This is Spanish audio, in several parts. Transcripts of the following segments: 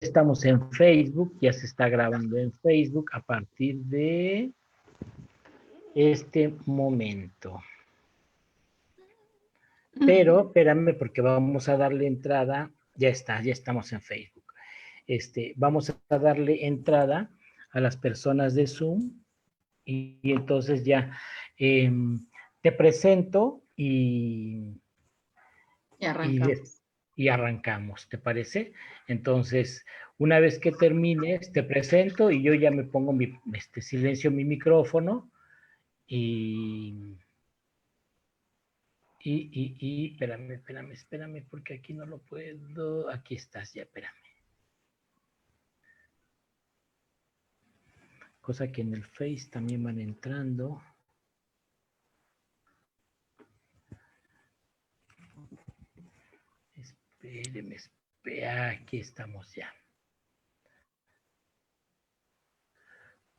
estamos en Facebook, ya se está grabando en Facebook a partir de este momento. Pero espérame porque vamos a darle entrada, ya estamos en Facebook. Vamos a darle entrada a las personas de Zoom y entonces ya te presento y arrancamos. Y arrancamos, ¿te parece? Entonces, una vez que termines, te presento y yo ya me pongo silencio mi micrófono espérame, porque aquí no lo puedo. Aquí estás, ya, espérame. Cosa que en el Face también van entrando. Espéreme, aquí estamos ya.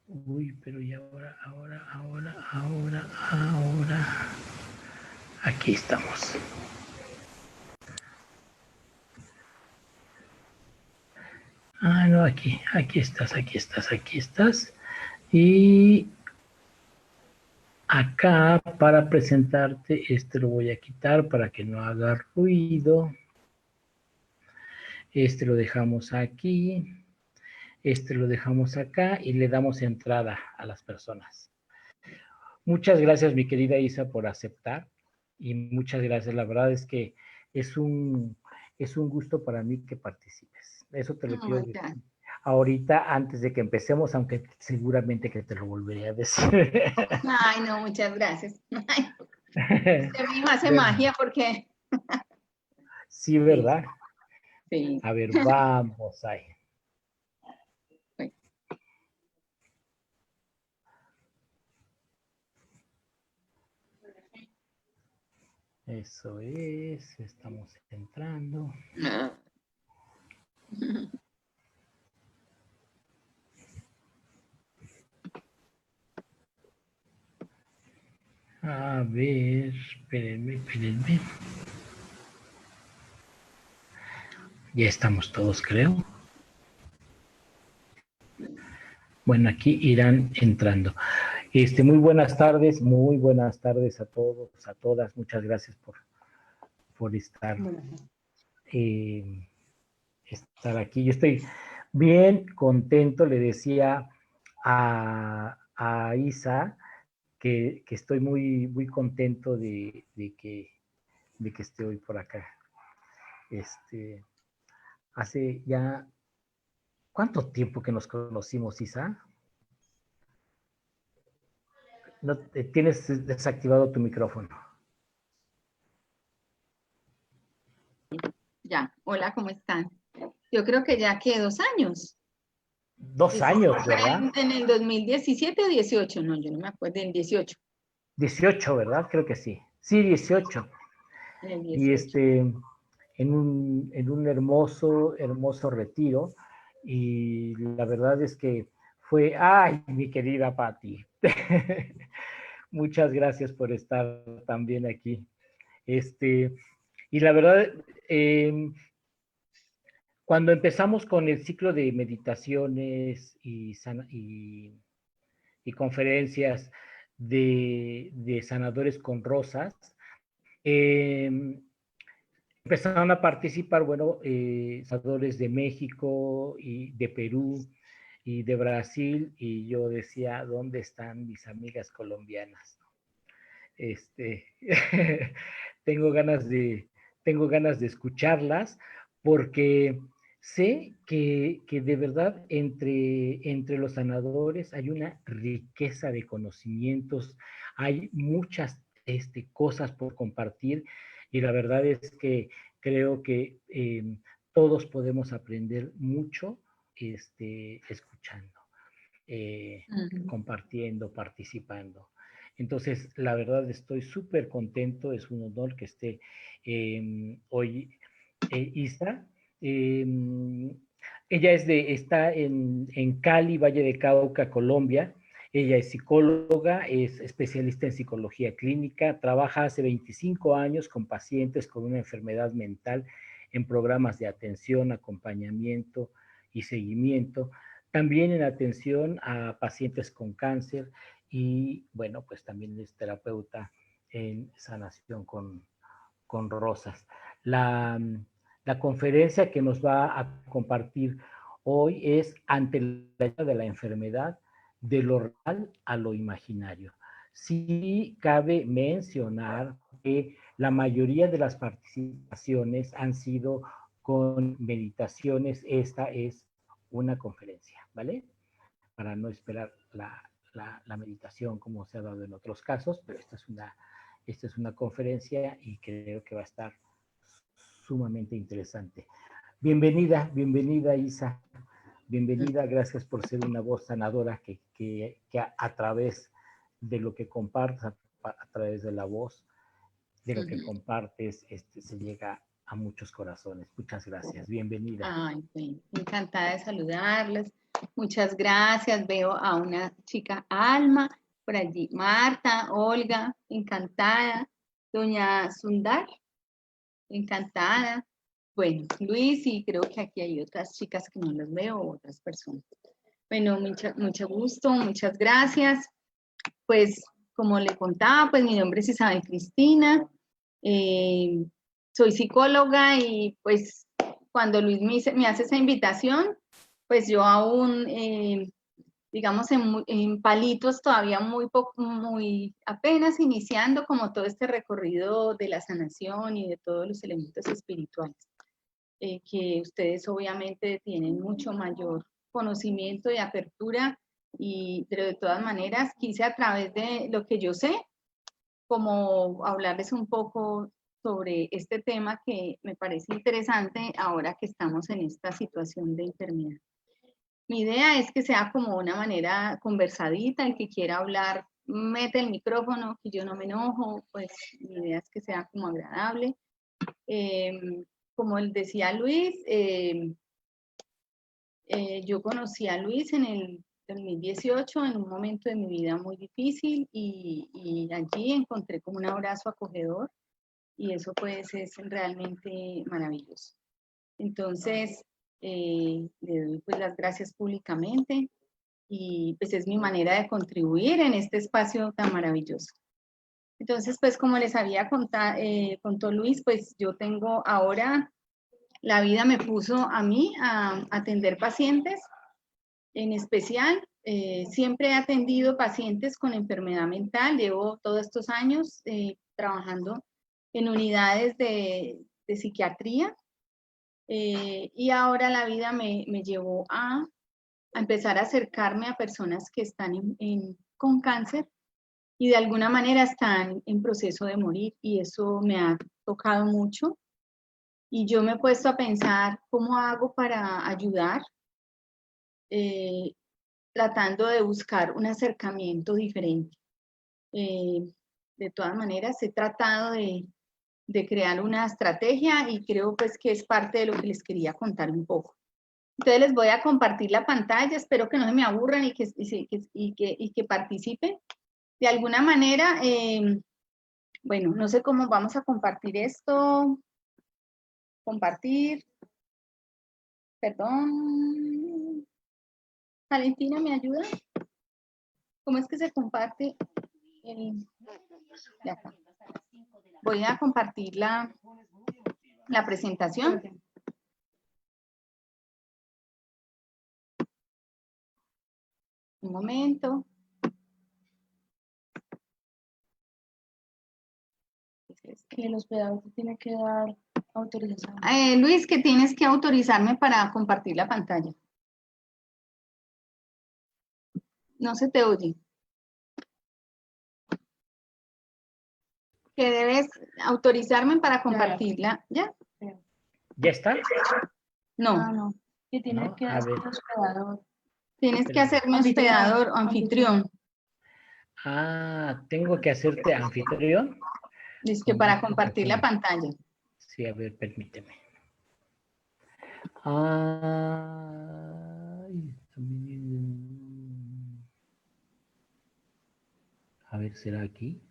Uy, pero y ahora. Aquí estamos. Ah, no, aquí estás. Y acá para presentarte, lo voy a quitar para que no haga ruido. Lo dejamos aquí. Lo dejamos acá y le damos entrada a las personas. Muchas gracias, mi querida Isa, por aceptar. Y muchas gracias. La verdad es que es un gusto para mí que participes. Eso te lo quiero decir ahorita, antes de que empecemos, aunque seguramente que te lo volveré a decir. Ay, no, muchas gracias. Usted mismo hace magia porque... Sí, ¿verdad? Sí. A ver, vamos ahí. Eso es, estamos entrando. A ver, espérenme. Ya estamos todos, creo. Bueno, aquí irán entrando. Muy buenas tardes a todos, a todas. Muchas gracias por estar, estar aquí. Yo estoy bien contento, le decía a Isa que estoy muy contento de que esté hoy por acá. Hace ya, ¿cuánto tiempo que nos conocimos, Isa? No, tienes desactivado tu micrófono. Ya, hola, ¿cómo están? Yo creo que ya que 2 años. 2 años, ¿verdad? En el 2017 o 18, no, yo no me acuerdo, en 18. 18, ¿verdad? Creo que sí. Sí, 18. En el 18. Y en un hermoso retiro. Y la verdad es que fue, ay, mi querida Patti. Muchas gracias por estar también aquí. Y la verdad, cuando empezamos con el ciclo de meditaciones y conferencias de sanadores con rosas, empezaron a participar, bueno, sanadores de México y de Perú y de Brasil, y yo decía, ¿dónde están mis amigas colombianas? tengo ganas de escucharlas, porque sé que de verdad entre los sanadores hay una riqueza de conocimientos, hay muchas cosas por compartir, y la verdad es que creo que todos podemos aprender mucho escuchando, compartiendo, participando. Entonces, la verdad estoy súper contento, es un honor que esté hoy Isa. Ella está en Cali, Valle de Cauca, Colombia. Ella es psicóloga, es especialista en psicología clínica, trabaja hace 25 años con pacientes con una enfermedad mental en programas de atención, acompañamiento y seguimiento, también en atención a pacientes con cáncer y, bueno, pues también es terapeuta en sanación con rosas. La conferencia que nos va a compartir hoy es ante la idea de la enfermedad, de lo real a lo imaginario. Sí cabe mencionar que la mayoría de las participaciones han sido con meditaciones. Esta es una conferencia, ¿vale? Para no esperar la meditación como se ha dado en otros casos, pero esta es una conferencia y creo que va a estar sumamente interesante. Bienvenida, bienvenida Isa, bienvenida, gracias por ser una voz sanadora que a través de lo que compartes, a través de la voz, de lo que compartes, se llega a muchos corazones. Muchas gracias, bienvenida. Ay, bueno, encantada de saludarles. Muchas gracias. Veo a una chica Alma por allí, Marta, Olga, encantada. Doña Sundar, encantada. Bueno, Luis, y creo que aquí hay otras chicas que no las veo, otras personas. Bueno, mucho gusto, muchas gracias. Pues, como le contaba, pues mi nombre es Isabel Cristina. Soy psicóloga y pues cuando Luis me hace esa invitación, pues yo aún, digamos, en palitos todavía muy apenas iniciando como todo este recorrido de la sanación y de todos los elementos espirituales, que ustedes obviamente tienen mucho mayor conocimiento y apertura, pero de todas maneras quise a través de lo que yo sé, como hablarles un poco sobre este tema que me parece interesante ahora que estamos en esta situación de enfermedad. Mi idea es que sea como una manera conversadita, el que quiera hablar mete el micrófono, que yo no me enojo, pues mi idea es que sea como agradable. Como decía Luis, yo conocí a Luis en el 2018 en un momento de mi vida muy difícil y allí encontré como un abrazo acogedor y eso pues es realmente maravilloso. Entonces, le doy pues las gracias públicamente y pues es mi manera de contribuir en este espacio tan maravilloso. Entonces, pues como les había contó Luis, pues yo tengo ahora, la vida me puso a mí a atender pacientes, en especial, siempre he atendido pacientes con enfermedad mental, llevo todos estos años trabajando en unidades de psiquiatría y ahora la vida me llevó a empezar a acercarme a personas que están con cáncer y de alguna manera están en proceso de morir y eso me ha tocado mucho y yo me he puesto a pensar cómo hago para ayudar, tratando de buscar un acercamiento diferente. De todas maneras, he tratado de crear una estrategia y creo pues que es parte de lo que les quería contar un poco. Entonces les voy a compartir la pantalla, espero que no se me aburran y que participen. De alguna manera, bueno, no sé cómo vamos a compartir esto. Compartir. Perdón. Valentina, ¿me ayuda? ¿Cómo es que se comparte? De acá. Voy a compartir la presentación. Un momento. Que el hospedador tiene que dar autorización. Luis, que tienes que autorizarme para compartir la pantalla. No se te oye. Que debes autorizarme para compartirla. ¿Ya? ¿Ya está? No. Ah, no. Que tiene No, que a hacer ver. hospedador. Tienes que hacerme hospedador o anfitrión. Ah, tengo que hacerte anfitrión. Es que para compartir la pantalla. Sí, a ver, permíteme. Ah, a ver, ¿será aquí?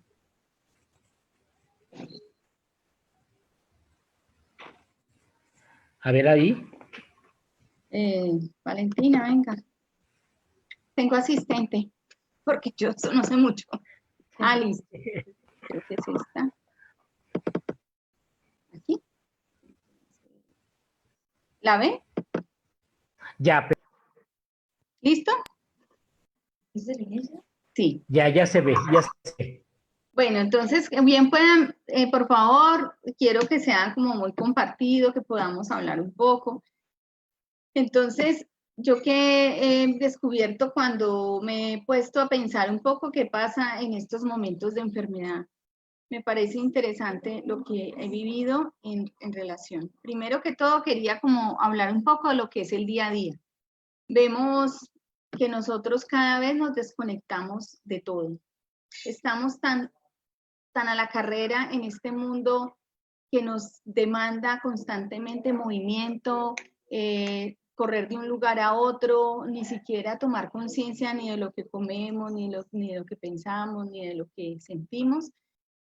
A ver ahí. Valentina, venga. Tengo asistente, porque yo no sé mucho. Alice, creo que es esta. Aquí. ¿La ve? Ya, ¿Listo? ¿Es del inicio? Sí. ya se ve, ya se ve. Bueno, entonces, bien puedan, por favor, quiero que sea como muy compartido, que podamos hablar un poco. Entonces, yo que he descubierto cuando me he puesto a pensar un poco qué pasa en estos momentos de enfermedad, me parece interesante lo que he vivido en relación. Primero que todo, quería como hablar un poco de lo que es el día a día. Vemos que nosotros cada vez nos desconectamos de todo. Estamos tan a la carrera en este mundo que nos demanda constantemente movimiento, correr de un lugar a otro, ni siquiera tomar conciencia ni de lo que comemos, ni de lo que pensamos, ni de lo que sentimos,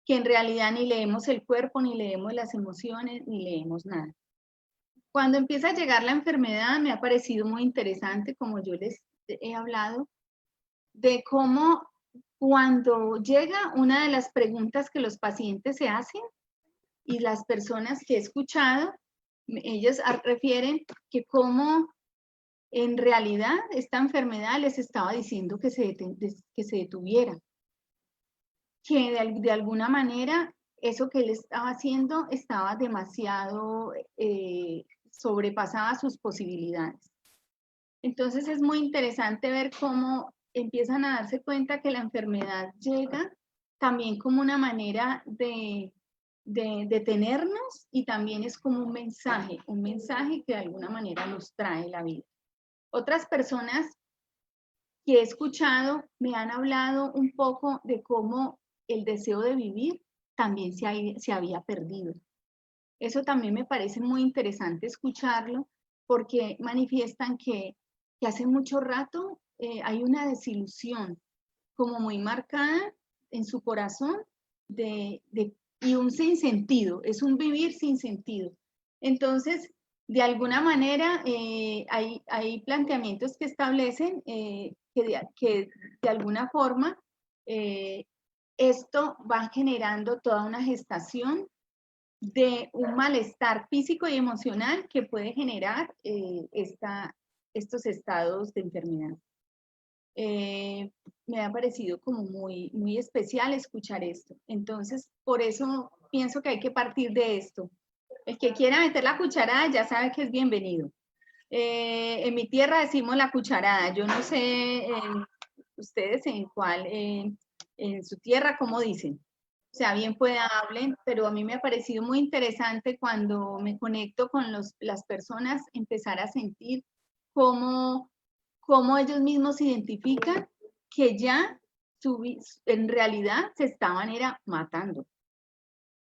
que en realidad ni leemos el cuerpo, ni leemos las emociones, ni leemos nada. Cuando empieza a llegar la enfermedad, me ha parecido muy interesante, como yo les he hablado, de cómo cuando llega una de las preguntas que los pacientes se hacen y las personas que he escuchado, ellos refieren que cómo en realidad esta enfermedad les estaba diciendo que se detuviera, que de alguna manera eso que él estaba haciendo estaba demasiado, sobrepasaba sus posibilidades. Entonces es muy interesante ver cómo empiezan a darse cuenta que la enfermedad llega también como una manera de detenernos y también es como un mensaje que de alguna manera nos trae la vida. Otras personas que he escuchado me han hablado un poco de cómo el deseo de vivir también se había perdido. Eso también me parece muy interesante escucharlo porque manifiestan que hace mucho rato hay una desilusión como muy marcada en su corazón y un sinsentido, es un vivir sin sentido. Entonces, de alguna manera, hay planteamientos que establecen que de alguna forma esto va generando toda una gestación de un malestar físico y emocional que puede generar estos estados de enfermedad. Me ha parecido como muy especial escuchar esto. Entonces, por eso pienso que hay que partir de esto. El que quiera meter la cucharada ya sabe que es bienvenido. En mi tierra decimos la cucharada. Yo no sé ustedes en cuál, en su tierra, ¿cómo dicen? O sea, bien pueda hablen, pero a mí me ha parecido muy interesante cuando me conecto con las personas, empezar a sentir cómo ellos mismos identifican que ya en realidad se estaban matando.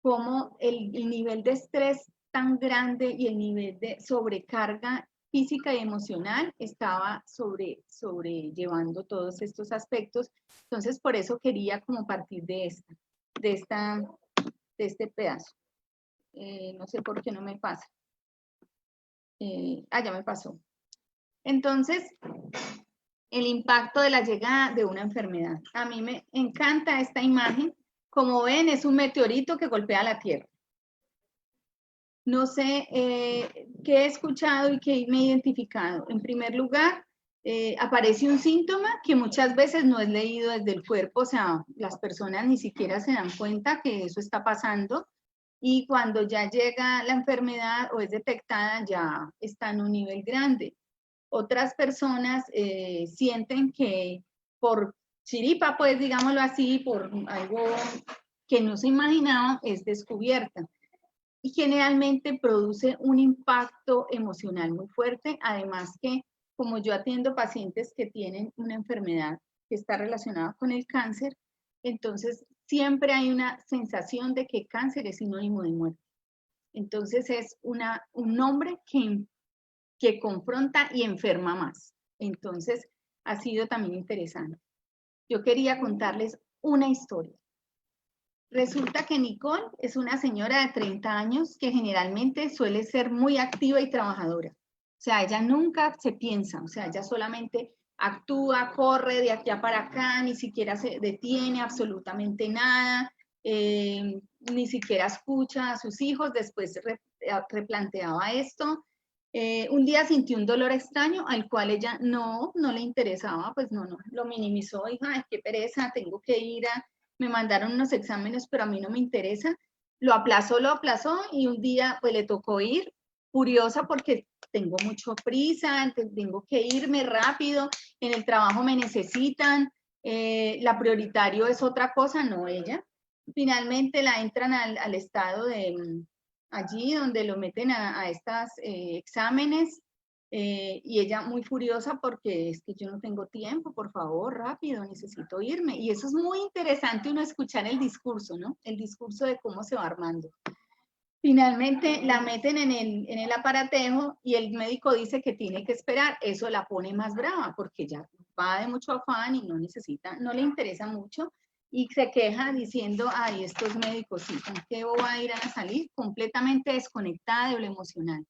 Cómo el nivel de estrés tan grande y el nivel de sobrecarga física y emocional estaba sobrellevando todos estos aspectos. Entonces, por eso quería como partir de este pedazo. No sé por qué no me pasa. Ya me pasó. Entonces, el impacto de la llegada de una enfermedad. A mí me encanta esta imagen. Como ven, es un meteorito que golpea la Tierra. No sé qué he escuchado y qué me he identificado. En primer lugar, aparece un síntoma que muchas veces no es leído desde el cuerpo, o sea, las personas ni siquiera se dan cuenta que eso está pasando y cuando ya llega la enfermedad o es detectada ya está en un nivel grande. Otras personas sienten que por chiripa, pues digámoslo así, por algo que no se imaginaban, es descubierta. Y generalmente produce un impacto emocional muy fuerte, además que como yo atiendo pacientes que tienen una enfermedad que está relacionada con el cáncer, entonces siempre hay una sensación de que cáncer es sinónimo de muerte. Entonces es un nombre que confronta y enferma más. Entonces ha sido también interesante. Yo quería contarles una historia. Resulta que Nicole es una señora de 30 años que generalmente suele ser muy activa y trabajadora. O sea, ella nunca se piensa, o sea, ella solamente actúa, corre de aquí a para acá, ni siquiera se detiene absolutamente nada, ni siquiera escucha a sus hijos, después replanteaba esto. Un día sintió un dolor extraño al cual ella no le interesaba, pues no, lo minimizó, hija, ay, qué pereza, tengo que ir me mandaron unos exámenes, pero a mí no me interesa. Lo aplazó y un día pues le tocó ir, furiosa porque tengo mucho prisa, tengo que irme rápido, en el trabajo me necesitan, la prioritario es otra cosa, no ella. Finalmente la entran al estado de allí donde lo meten a estos exámenes y ella muy furiosa porque es que yo no tengo tiempo, por favor, rápido, necesito irme. Y eso es muy interesante uno escuchar el discurso, ¿no? El discurso de cómo se va armando. Finalmente la meten en el aparatejo y el médico dice que tiene que esperar. Eso la pone más brava porque ya va de mucho afán y no necesita, no le interesa mucho y se queja diciendo, ay, estos médicos, sí, ¿con qué va a ir a salir? Completamente desconectada de lo emocional.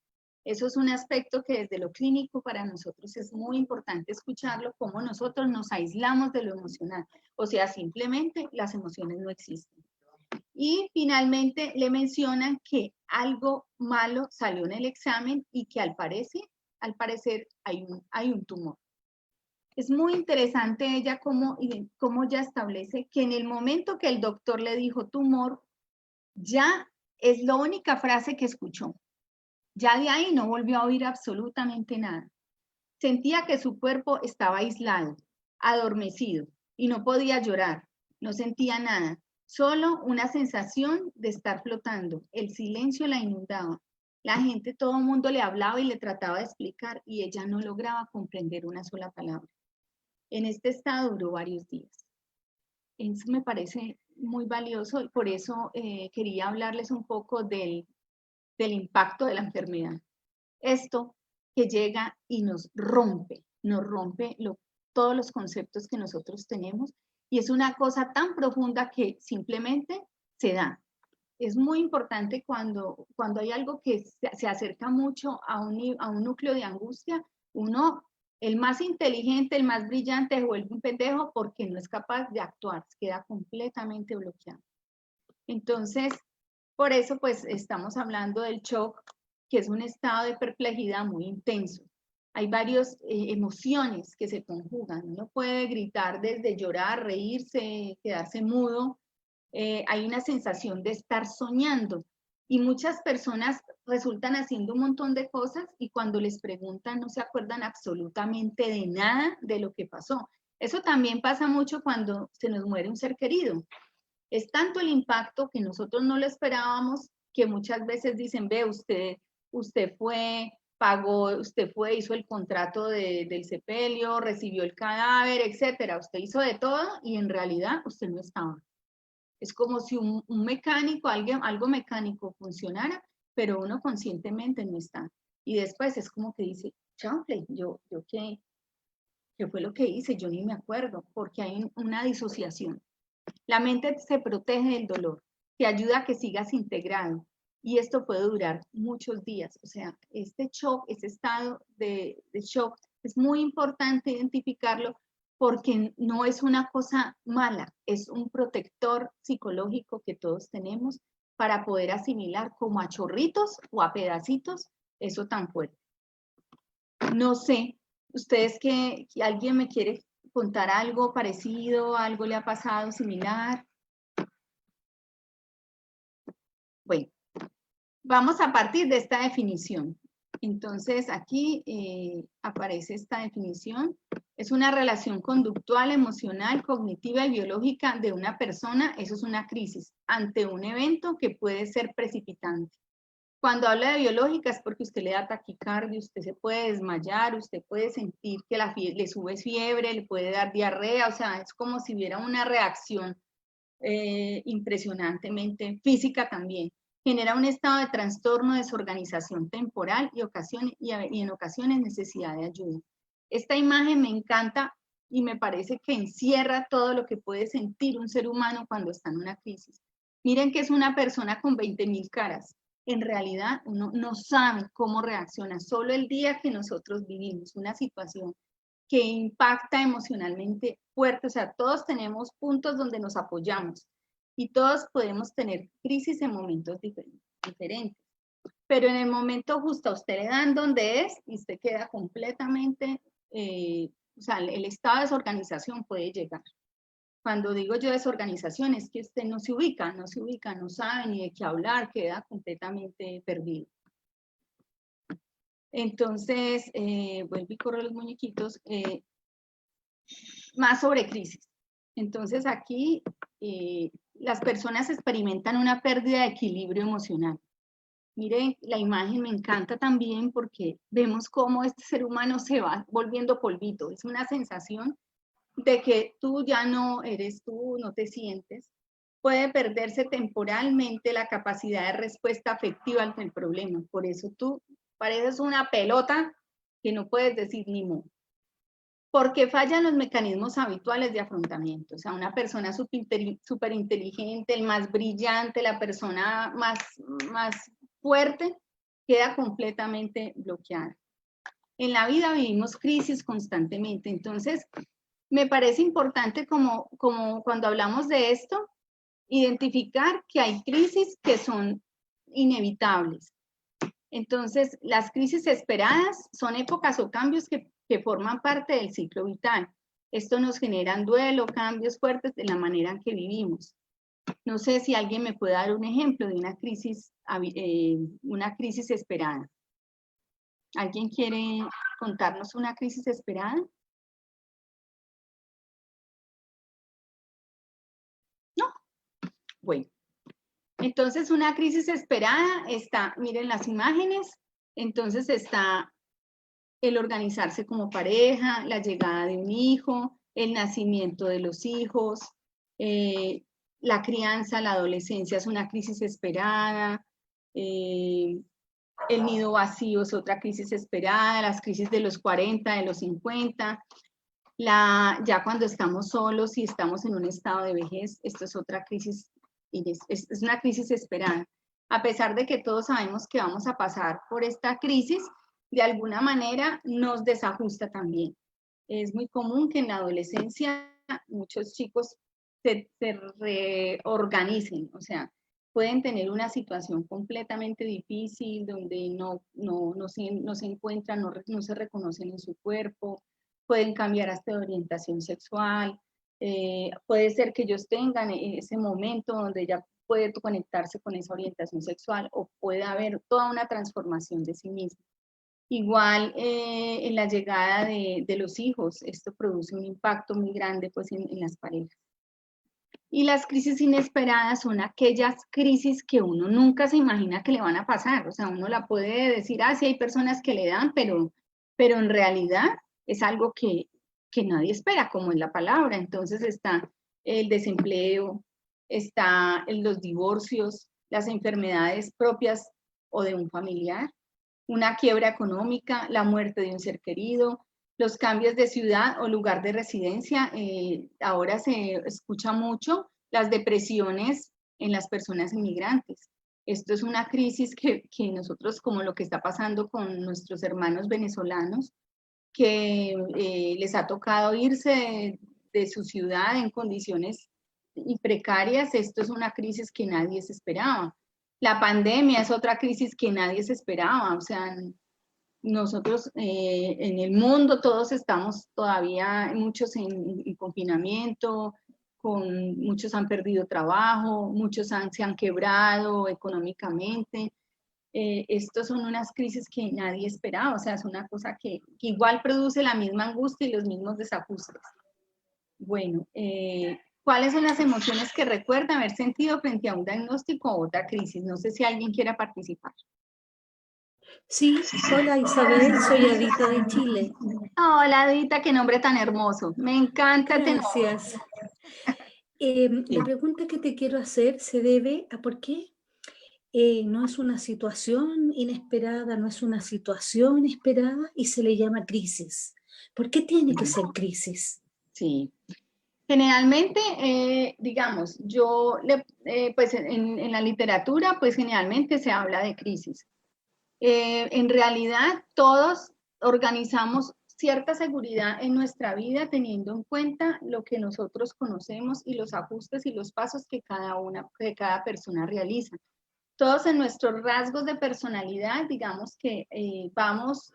Eso es un aspecto que desde lo clínico para nosotros es muy importante escucharlo, cómo nosotros nos aislamos de lo emocional. O sea, simplemente las emociones no existen. Y finalmente le mencionan que algo malo salió en el examen y que al parecer hay un tumor. Es muy interesante ella cómo ya establece que en el momento que el doctor le dijo tumor, ya es la única frase que escuchó. Ya de ahí no volvió a oír absolutamente nada. Sentía que su cuerpo estaba aislado, adormecido, y no podía llorar, no sentía nada, solo una sensación de estar flotando. El silencio la inundaba. La gente, todo el mundo le hablaba y le trataba de explicar, y ella no lograba comprender una sola palabra. En este estado duró varios días. Eso me parece muy valioso y por eso quería hablarles un poco del impacto de la enfermedad. Esto que llega y nos rompe todos los conceptos que nosotros tenemos y es una cosa tan profunda que simplemente se da. Es muy importante cuando hay algo que se acerca mucho a un núcleo de angustia, uno, el más inteligente, el más brillante, se vuelve un pendejo porque no es capaz de actuar, queda completamente bloqueado. Entonces, por eso pues estamos hablando del shock, que es un estado de perplejidad muy intenso. Hay varias emociones que se conjugan. Uno puede gritar desde llorar, reírse, quedarse mudo. Hay una sensación de estar soñando. Y muchas personas resultan haciendo un montón de cosas y cuando les preguntan no se acuerdan absolutamente de nada de lo que pasó. Eso también pasa mucho cuando se nos muere un ser querido. Es tanto el impacto que nosotros no lo esperábamos que muchas veces dicen, ve, usted fue, pagó, usted fue, hizo el contrato del sepelio, recibió el cadáver, etcétera. Usted hizo de todo y en realidad usted no estaba. Es como si un mecánico, algo mecánico funcionara, pero uno conscientemente no está. Y después es como que dice, chanfle, yo ¿qué fue lo que hice? Yo ni me acuerdo, porque hay una disociación. La mente se protege del dolor, te ayuda a que sigas integrado y esto puede durar muchos días. O sea, este shock, este estado de shock, es muy importante identificarlo porque no es una cosa mala, es un protector psicológico que todos tenemos para poder asimilar como a chorritos o a pedacitos eso tan fuerte. No sé, ustedes que alguien me quiere contar algo parecido, algo le ha pasado similar. Bueno, vamos a partir de esta definición. Entonces, aquí aparece esta definición. Es una relación conductual, emocional, cognitiva y biológica de una persona, eso es una crisis, ante un evento que puede ser precipitante. Cuando habla de biológica es porque usted le da taquicardia, usted se puede desmayar, usted puede sentir que le sube fiebre, le puede dar diarrea, o sea, es como si hubiera una reacción impresionantemente física también. Genera un estado de trastorno, desorganización temporal y en ocasiones necesidad de ayuda. Esta imagen me encanta y me parece que encierra todo lo que puede sentir un ser humano cuando está en una crisis. Miren que es una persona con 20.000 caras. en realidad uno no sabe cómo reacciona. Solo el día que nosotros vivimos una situación que impacta emocionalmente fuerte, o sea, todos tenemos puntos donde nos apoyamos y todos podemos tener crisis en momentos diferentes. Pero en el momento justo a usted le dan donde es y usted queda completamente, o sea, el estado de desorganización puede llegar. Cuando digo yo desorganización es que usted no se ubica, no sabe ni de qué hablar, queda completamente perdido. Entonces, vuelvo y corro los muñequitos, más sobre crisis. Entonces aquí las personas experimentan una pérdida de equilibrio emocional. Miren, la imagen me encanta también porque vemos cómo este ser humano se va volviendo polvito. Es una sensación de que tú ya no eres tú, no te sientes. Puede perderse temporalmente la capacidad de respuesta afectiva ante el problema. Por eso tú pareces una pelota que no puedes decir ni mo. Porque fallan los mecanismos habituales de afrontamiento. O sea, una persona súper inteligente, el más brillante, la persona más fuerte, queda completamente bloqueada. En la vida vivimos crisis constantemente, entonces me parece importante como cuando hablamos de esto, identificar que hay crisis que son inevitables. Entonces, las crisis esperadas son épocas o cambios que forman parte del ciclo vital. Esto nos genera duelo, cambios fuertes en la manera en que vivimos. No sé si alguien me puede dar un ejemplo de una crisis esperada. ¿Alguien quiere contarnos una crisis esperada? No. Bueno. Entonces, una crisis esperada está, miren las imágenes, entonces está el organizarse como pareja, la llegada de un hijo, el nacimiento de los hijos, la crianza, la adolescencia es una crisis esperada, el nido vacío es otra crisis esperada, las crisis de los 40, de los 50, ya cuando estamos solos y estamos en un estado de vejez, esto es otra crisis, es una crisis esperada. A pesar de que todos sabemos que vamos a pasar por esta crisis, de alguna manera nos desajusta también. Es muy común que en la adolescencia muchos chicos se reorganicen, o sea, pueden tener una situación completamente difícil donde no se encuentran, no se reconocen en su cuerpo, pueden cambiar hasta de orientación sexual, puede ser que ellos tengan ese momento donde ya puede conectarse con esa orientación sexual o puede haber toda una transformación de sí mismo. Igual en la llegada de los hijos, esto produce un impacto muy grande pues, en las parejas. Y las crisis inesperadas son aquellas crisis que uno nunca se imagina que le van a pasar. O sea, uno la puede decir, sí hay personas que le dan, pero en realidad es algo que nadie espera, como es la palabra. Entonces está el desempleo, está los divorcios, las enfermedades propias o de un familiar, una quiebra económica, la muerte de un ser querido, los cambios de ciudad o lugar de residencia. Ahora se escucha mucho las depresiones en las personas inmigrantes. Esto es una crisis que nosotros, como lo que está pasando con nuestros hermanos venezolanos, que les ha tocado irse de su ciudad en condiciones precarias, esto es una crisis que nadie se esperaba. La pandemia es otra crisis que nadie se esperaba, o sea, nosotros en el mundo todos estamos todavía, muchos en confinamiento, muchos han perdido trabajo, muchos se han quebrado económicamente. Estos son unas crisis que nadie esperaba, o sea, es una cosa que igual produce la misma angustia y los mismos desajustes. Bueno, ¿cuáles son las emociones que recuerda haber sentido frente a un diagnóstico o otra crisis? No sé si alguien quiera participar. Sí, hola Isabel, soy Adita de Chile. Hola Adita, qué nombre tan hermoso. Me encanta. Gracias. La pregunta que te quiero hacer se debe a por qué no es una situación inesperada, no es una situación esperada y se le llama crisis. ¿Por qué tiene que ser crisis? Sí. Generalmente, digamos, pues en la literatura, pues generalmente se habla de crisis. En realidad, todos organizamos cierta seguridad en nuestra vida teniendo en cuenta lo que nosotros conocemos y los ajustes y los pasos que cada persona realiza. Todos en nuestros rasgos de personalidad, digamos que vamos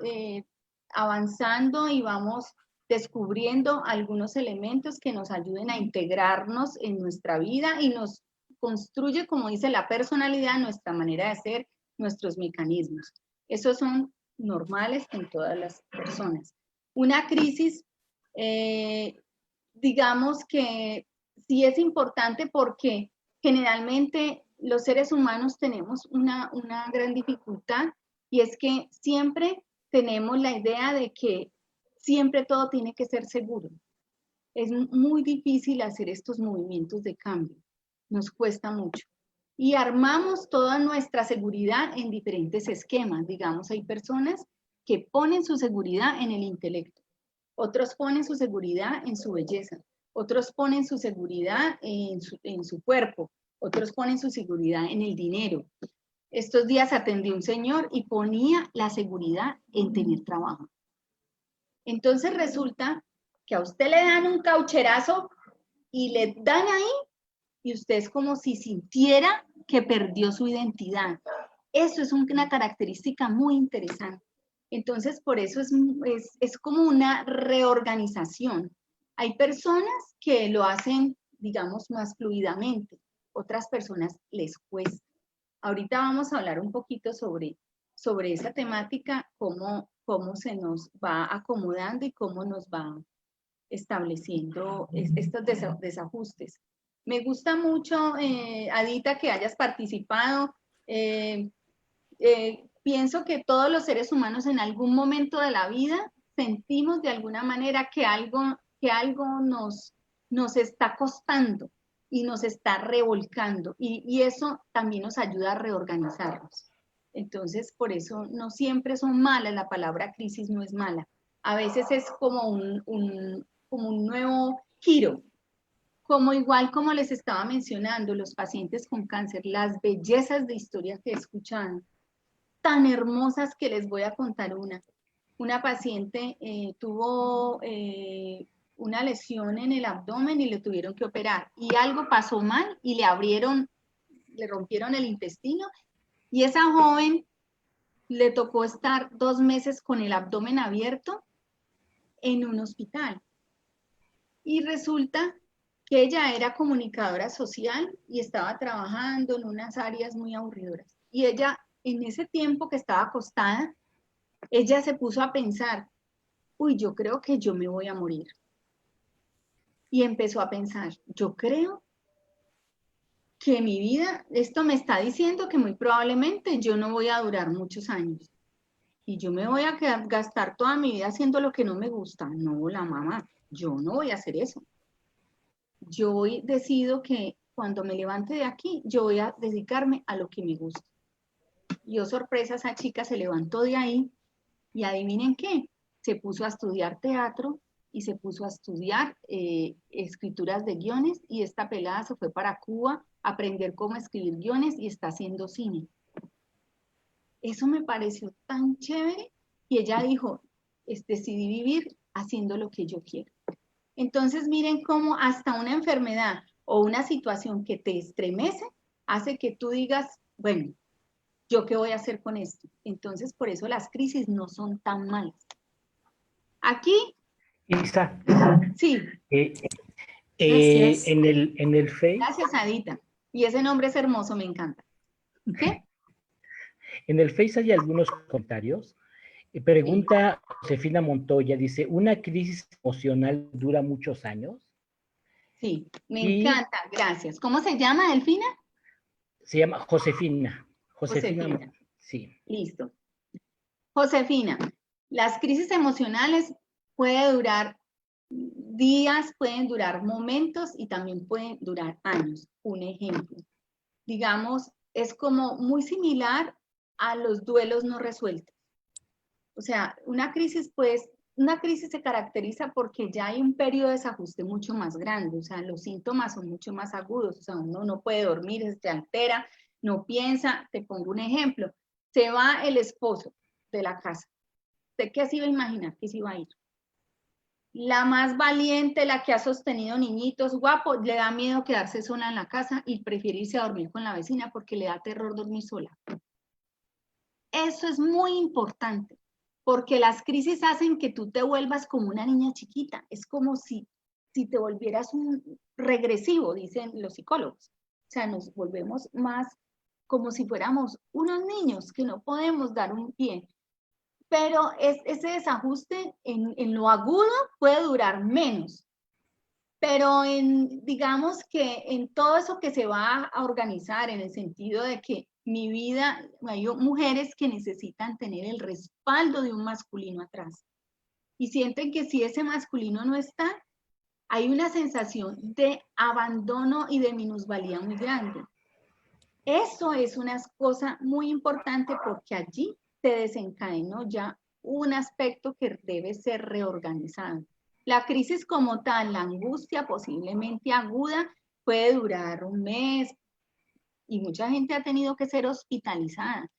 avanzando y vamos descubriendo algunos elementos que nos ayuden a integrarnos en nuestra vida y nos construye, como dice la personalidad, nuestra manera de ser, nuestros mecanismos. Esos son normales en todas las personas. Una crisis, digamos que sí es importante porque generalmente los seres humanos tenemos una gran dificultad y es que siempre tenemos la idea de que siempre todo tiene que ser seguro. Es muy difícil hacer estos movimientos de cambio, nos cuesta mucho. Y armamos toda nuestra seguridad en diferentes esquemas. Digamos, hay personas que ponen su seguridad en el intelecto, otros ponen su seguridad en su belleza, otros ponen su seguridad en su cuerpo, otros ponen su seguridad en el dinero. Estos días atendí a un señor y ponía la seguridad en tener trabajo. Entonces resulta que a usted le dan un caucherazo y le dan ahí y usted es como si sintiera que perdió su identidad. Eso es una característica muy interesante. Entonces, por eso es como una reorganización. Hay personas que lo hacen, digamos, más fluidamente. Otras personas les cuesta. Ahorita vamos a hablar un poquito sobre esa temática, cómo se nos va acomodando y cómo nos va estableciendo estos desajustes. Me gusta mucho, Adita, que hayas participado. Pienso que todos los seres humanos en algún momento de la vida sentimos de alguna manera que algo nos está costando y nos está revolcando y eso también nos ayuda a reorganizarnos. Entonces, por eso no siempre son malas, la palabra crisis no es mala. A veces es como un nuevo giro, igual como les estaba mencionando, los pacientes con cáncer, las bellezas de historias que he escuchado, tan hermosas que les voy a contar una paciente tuvo una lesión en el abdomen y le tuvieron que operar y algo pasó mal y le rompieron el intestino y esa joven le tocó estar 2 meses con el abdomen abierto en un hospital. Y resulta que ella era comunicadora social y estaba trabajando en unas áreas muy aburridoras. Y ella, en ese tiempo que estaba acostada, ella se puso a pensar, uy, yo creo que yo me voy a morir. Y empezó a pensar, yo creo que mi vida, esto me está diciendo que muy probablemente yo no voy a durar muchos años. Y yo me voy a gastar toda mi vida haciendo lo que no me gusta. No, la mamá, yo no voy a hacer eso. Yo decido que cuando me levante de aquí, yo voy a dedicarme a lo que me gusta. Y oh, sorpresa, esa chica se levantó de ahí y adivinen qué, se puso a estudiar teatro y se puso a estudiar escrituras de guiones y esta pelada se fue para Cuba a aprender cómo escribir guiones y está haciendo cine. Eso me pareció tan chévere y ella dijo, decidí vivir haciendo lo que yo quiero. Entonces miren cómo hasta una enfermedad o una situación que te estremece hace que tú digas, bueno, ¿yo qué voy a hacer con esto? Entonces por eso las crisis no son tan malas. Aquí. Isa. Sí. Gracias. En el Face. Gracias, Adita. Y ese nombre es hermoso, me encanta. ¿Qué? En el Face hay algunos comentarios. Pregunta Josefina Montoya, dice, ¿una crisis emocional dura muchos años? Sí, me encanta, gracias. ¿Cómo se llama, Delfina? Se llama Josefina. Josefina. Sí. Listo. Josefina, las crisis emocionales pueden durar días, pueden durar momentos y también pueden durar años. Un ejemplo, digamos, es como muy similar a los duelos no resueltos. O sea, una crisis puede una crisis se caracteriza porque ya hay un periodo de desajuste mucho más grande, o sea, los síntomas son mucho más agudos, o sea, uno no puede dormir, se altera, no piensa. Te pongo un ejemplo, se va el esposo de la casa, ¿usted qué se iba a imaginar que se iba a ir? La más valiente, la que ha sostenido niñitos, guapo, le da miedo quedarse sola en la casa y prefiere irse a dormir con la vecina porque le da terror dormir sola. Eso es muy importante, porque las crisis hacen que tú te vuelvas como una niña chiquita. Es como si te volvieras un regresivo, dicen los psicólogos. O sea, nos volvemos más como si fuéramos unos niños que no podemos dar un pie. Pero ese desajuste en lo agudo puede durar menos. Pero digamos que en todo eso que se va a organizar, en el sentido de que mi vida, hay mujeres que necesitan tener el respaldo de un masculino atrás. Y sienten que si ese masculino no está, hay una sensación de abandono y de minusvalía muy grande. Eso es una cosa muy importante porque allí se desencadenó ya un aspecto que debe ser reorganizado. La crisis como tal, la angustia posiblemente aguda, puede durar un mes y mucha gente ha tenido que ser hospitalizada.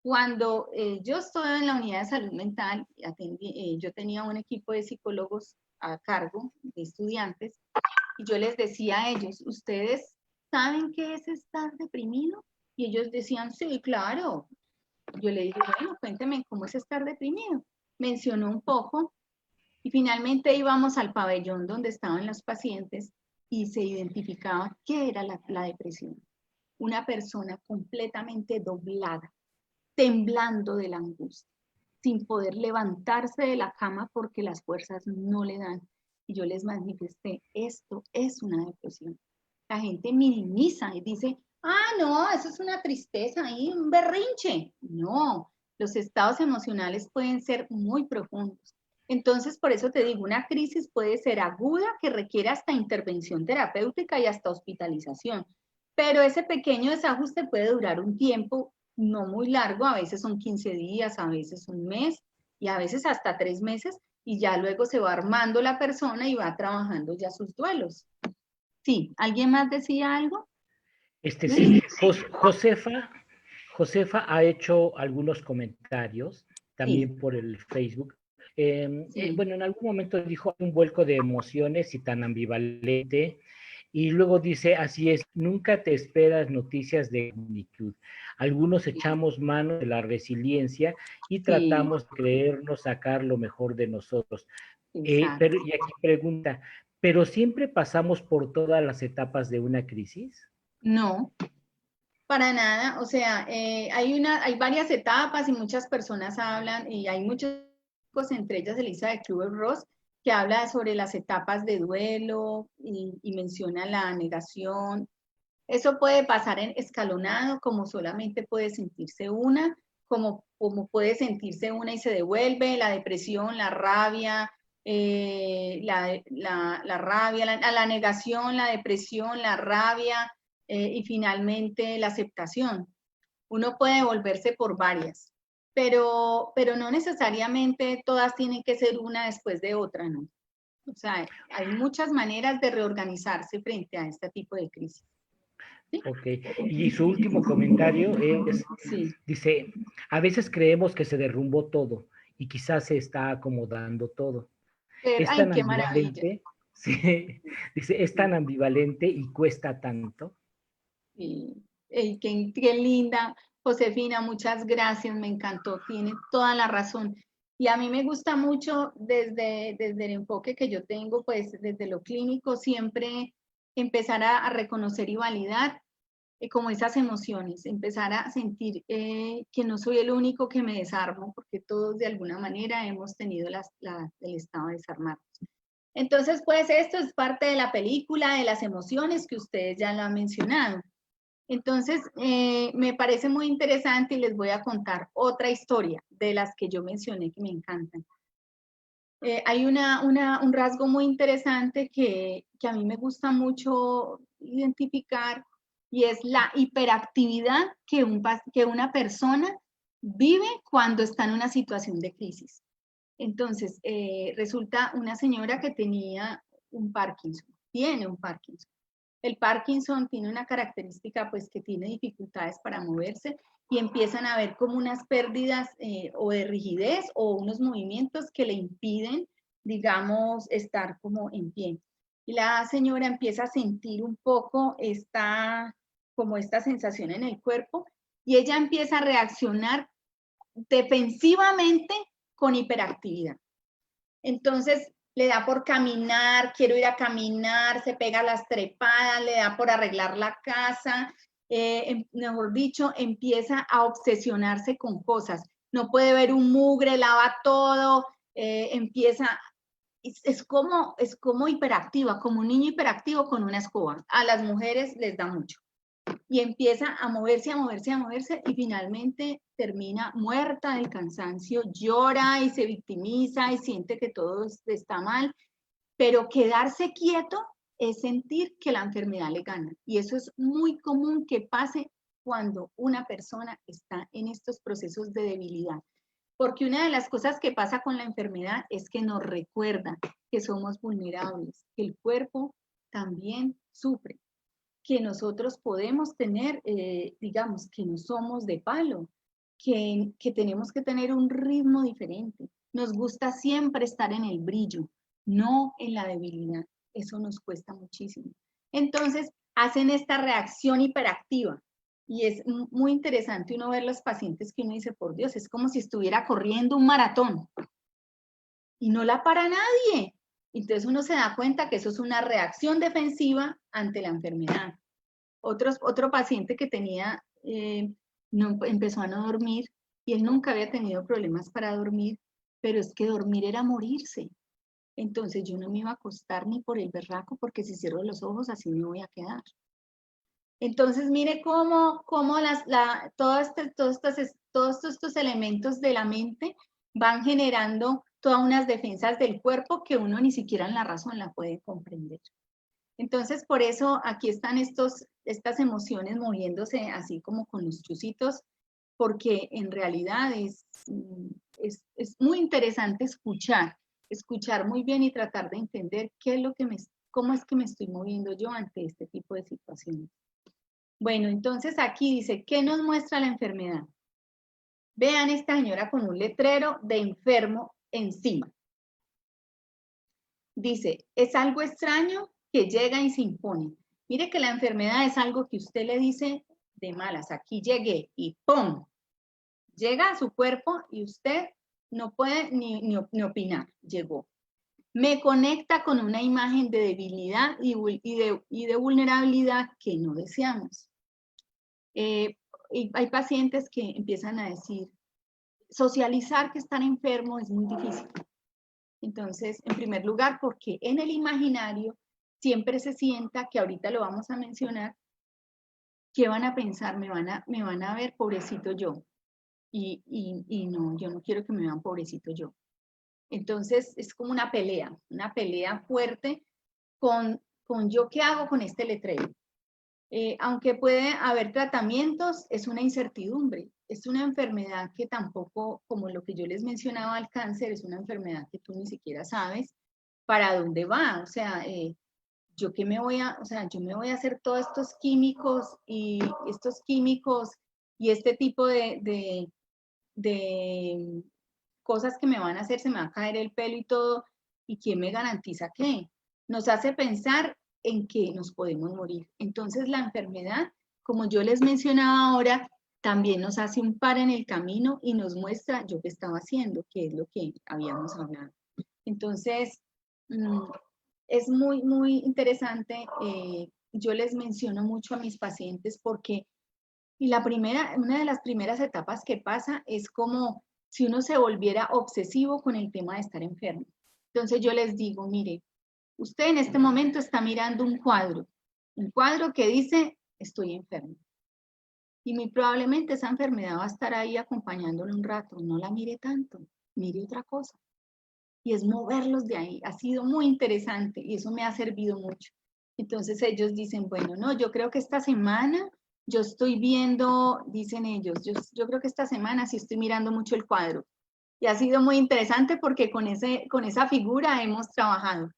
Cuando yo estuve en la unidad de salud mental, yo tenía un equipo de psicólogos a cargo de estudiantes y yo les decía a ellos, ¿ustedes saben qué es estar deprimido? Y ellos decían, sí, claro. Yo le dije, bueno, cuénteme cómo es estar deprimido. Mencionó un poco y finalmente íbamos al pabellón donde estaban los pacientes y se identificaba qué era la depresión. Una persona completamente doblada, temblando de la angustia, sin poder levantarse de la cama porque las fuerzas no le dan. Y yo les manifesté, esto es una depresión. La gente minimiza y dice, ah, no, eso es una tristeza ahí, un berrinche. No, los estados emocionales pueden ser muy profundos. Entonces, por eso te digo, una crisis puede ser aguda, que requiere hasta intervención terapéutica y hasta hospitalización. Pero ese pequeño desajuste puede durar un tiempo no muy largo, a veces son 15 días, a veces un mes y a veces hasta 3 meses, y ya luego se va armando la persona y va trabajando ya sus duelos. Sí, ¿alguien más decía algo? Sí, Josefa ha hecho algunos comentarios también por el Facebook. Sí. Bueno, en algún momento dijo un vuelco de emociones y tan ambivalente, y luego dice, así es, nunca te esperas noticias de magnitud. Algunos echamos mano de la resiliencia y tratamos de creernos sacar lo mejor de nosotros. Y aquí pregunta, ¿pero siempre pasamos por todas las etapas de una crisis? No, para nada. O sea, hay varias etapas y muchas personas hablan, y hay muchos, entre ellas Elisa de Kübler-Ross, que habla sobre las etapas de duelo y menciona la negación. Eso puede pasar en escalonado, como solamente puede sentirse una, como puede sentirse una y se devuelve, la depresión, la rabia, la negación, la depresión, la rabia, y finalmente la aceptación. Uno puede volverse por varias, pero no necesariamente todas tienen que ser una después de otra, ¿no? O sea, hay muchas maneras de reorganizarse frente a este tipo de crisis. ¿Sí? Ok, y su último comentario es, sí. Dice, a veces creemos que se derrumbó todo y quizás se está acomodando todo. Es Ay, tan qué maravilla. ambivalente, sí, dice, es tan ambivalente y cuesta tanto. Sí. Qué linda, Josefina, muchas gracias, me encantó, tiene toda la razón. Y a mí me gusta mucho desde el enfoque que yo tengo, pues desde lo clínico, siempre empezar a reconocer y validar como esas emociones, empezar a sentir que no soy el único que me desarmo, porque todos de alguna manera hemos tenido el estado de desarmarnos. Entonces, pues esto es parte de la película, de las emociones que ustedes ya lo han mencionado. Entonces, me parece muy interesante y les voy a contar otra historia de las que yo mencioné que me encantan. Hay un rasgo muy interesante que a mí me gusta mucho identificar, y es la hiperactividad que una persona vive cuando está en una situación de crisis. Entonces, resulta una señora que tenía un Parkinson, tiene un Parkinson. El Parkinson tiene una característica, pues, que tiene dificultades para moverse y empiezan a haber como unas pérdidas o de rigidez o unos movimientos que le impiden, digamos, estar como en pie. Y la señora empieza a sentir un poco como esta sensación en el cuerpo y ella empieza a reaccionar defensivamente con hiperactividad. Entonces, le da por caminar, quiero ir a caminar, se pega las trepadas, le da por arreglar la casa, mejor dicho, empieza a obsesionarse con cosas. No puede ver un mugre, lava todo, es como hiperactiva, como un niño hiperactivo con una escoba. A las mujeres les da mucho. Y empieza a moverse, a moverse, a moverse, y finalmente termina muerta del cansancio, llora y se victimiza y siente que todo está mal, pero quedarse quieto es sentir que la enfermedad le gana. Y eso es muy común que pase cuando una persona está en estos procesos de debilidad. Porque una de las cosas que pasa con la enfermedad es que nos recuerda que somos vulnerables, que el cuerpo también sufre, que nosotros podemos tener, digamos, que no somos de palo, que tenemos que tener un ritmo diferente. Nos gusta siempre estar en el brillo, no en la debilidad. Eso nos cuesta muchísimo. Entonces, hacen esta reacción hiperactiva. Y es muy interesante uno ver los pacientes que uno dice, por Dios, es como si estuviera corriendo un maratón. Y no la para nadie. Entonces uno se da cuenta que eso es una reacción defensiva ante la enfermedad. Otro paciente que tenía, empezó a no dormir y él nunca había tenido problemas para dormir, pero es que dormir era morirse. Entonces yo no me iba a acostar ni por el berraco porque si cierro los ojos así me voy a quedar. Entonces mire cómo todos estos elementos de la mente van generando todas unas defensas del cuerpo que uno ni siquiera en la razón la puede comprender. Entonces, por eso aquí están estas emociones moviéndose así como con los chuzitos, porque en realidad es muy interesante escuchar muy bien y tratar de entender cómo es que me estoy moviendo yo ante este tipo de situaciones. Bueno, entonces aquí dice, ¿qué nos muestra la enfermedad? Vean esta señora con un letrero de enfermo encima. Dice, es algo extraño que llega y se impone. Mire que la enfermedad es algo que usted le dice de malas, aquí llegué y ¡pum! Llega a su cuerpo y usted no puede ni opinar, llegó. Me conecta con una imagen de debilidad y de vulnerabilidad que no deseamos. Y hay pacientes que empiezan a decir, socializar que están enfermos es muy difícil. Entonces, en primer lugar, porque en el imaginario siempre se sienta, que ahorita lo vamos a mencionar, ¿qué van a pensar? Me van a ver pobrecito yo. Y no, yo no quiero que me vean pobrecito yo. Entonces, es como una pelea fuerte con yo qué hago con este letrero. Aunque puede haber tratamientos, es una incertidumbre. Es una enfermedad que tampoco, como lo que yo les mencionaba al cáncer, es una enfermedad que tú ni siquiera sabes para dónde va. O sea, yo me voy a hacer todos estos químicos y este tipo de cosas que me van a hacer, se me va a caer el pelo y todo, ¿y quién me garantiza qué? Nos hace pensar en que nos podemos morir. Entonces la enfermedad, como yo les mencionaba ahora, también nos hace un par en el camino y nos muestra yo qué estaba haciendo, que es lo que habíamos hablado. Entonces, es muy, muy interesante. Yo les menciono mucho a mis pacientes porque una de las primeras etapas que pasa es como si uno se volviera obsesivo con el tema de estar enfermo. Entonces yo les digo, mire, usted en este momento está mirando un cuadro que dice, estoy enfermo. Y muy probablemente esa enfermedad va a estar ahí acompañándole un rato. No la mire tanto, mire otra cosa. Y es moverlos de ahí. Ha sido muy interesante y eso me ha servido mucho. Entonces ellos dicen, bueno, no, yo creo que esta semana yo estoy viendo, dicen ellos, yo creo que esta semana sí estoy mirando mucho el cuadro. Y ha sido muy interesante porque con esa figura hemos trabajado.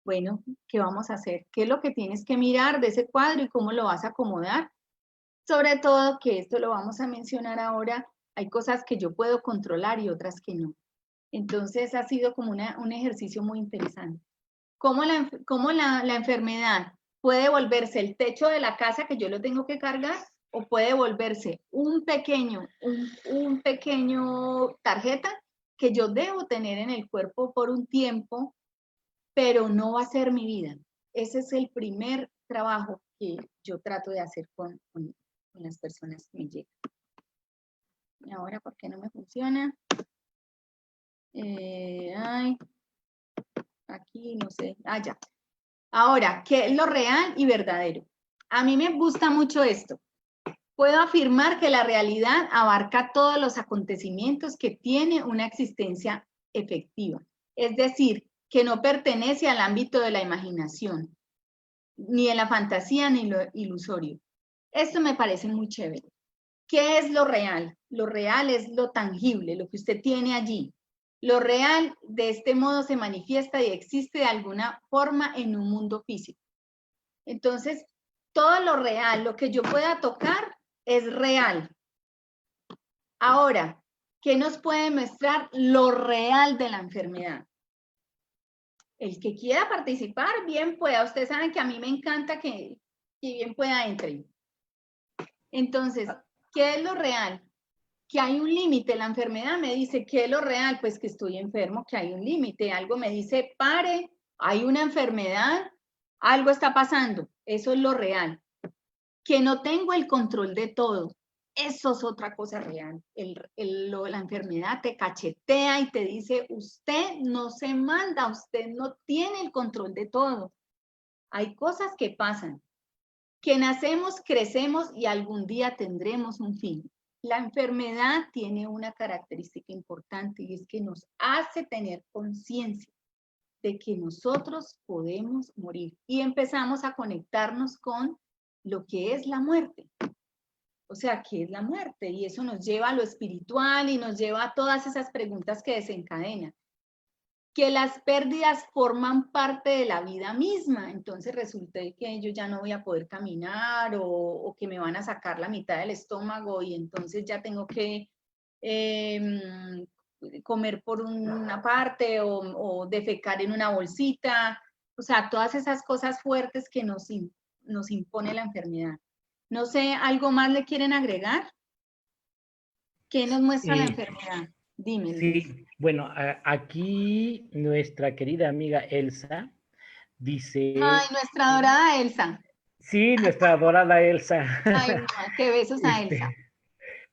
Bueno, ¿qué vamos a hacer? ¿Qué es lo que tienes que mirar de ese cuadro y cómo lo vas a acomodar? Sobre todo, que esto lo vamos a mencionar ahora, hay cosas que yo puedo controlar y otras que no. Entonces ha sido como un ejercicio muy interesante. ¿Cómo la enfermedad puede volverse el techo de la casa que yo lo tengo que cargar? O puede volverse un pequeño tarjeta que yo debo tener en el cuerpo por un tiempo, pero no va a ser mi vida. Ese es el primer trabajo que yo trato de hacer con las personas que me llegan. Y ahora, ¿por qué no me funciona? Aquí no sé. Ya. Ahora, ¿qué es lo real y verdadero? A mí me gusta mucho esto. Puedo afirmar que la realidad abarca todos los acontecimientos que tiene una existencia efectiva. Es decir, que no pertenece al ámbito de la imaginación, ni de la fantasía, ni lo ilusorio. Esto me parece muy chévere. ¿Qué es lo real? Lo real es lo tangible, lo que usted tiene allí. Lo real de este modo se manifiesta y existe de alguna forma en un mundo físico. Entonces, todo lo real, lo que yo pueda tocar, es real. Ahora, ¿qué nos puede mostrar lo real de la enfermedad? El que quiera participar, bien pueda. Ustedes saben que a mí me encanta que bien pueda entrar. Entonces, ¿qué es lo real? Que hay un límite. La enfermedad me dice, ¿qué es lo real? Pues que estoy enfermo, que hay un límite. Algo me dice, pare, hay una enfermedad, algo está pasando. Eso es lo real. Que no tengo el control de todo. Eso es otra cosa real. La enfermedad te cachetea y te dice, usted no se manda, usted no tiene el control de todo. Hay cosas que pasan. Que nacemos, crecemos y algún día tendremos un fin. La enfermedad tiene una característica importante y es que nos hace tener conciencia de que nosotros podemos morir y empezamos a conectarnos con lo que es la muerte. O sea, ¿qué es la muerte? Y eso nos lleva a lo espiritual y nos lleva a todas esas preguntas que desencadenan. Que las pérdidas forman parte de la vida misma, entonces resulta que yo ya no voy a poder caminar o que me van a sacar la mitad del estómago y entonces ya tengo que comer por una parte o defecar en una bolsita, o sea, todas esas cosas fuertes que nos impone la enfermedad. No sé, ¿algo más le quieren agregar? ¿Qué nos muestra la enfermedad? Dime. Sí, bueno, aquí nuestra querida amiga Elsa dice... Ay, nuestra dorada Elsa. Sí, nuestra adorada Elsa. Ay, no, qué besos a Elsa.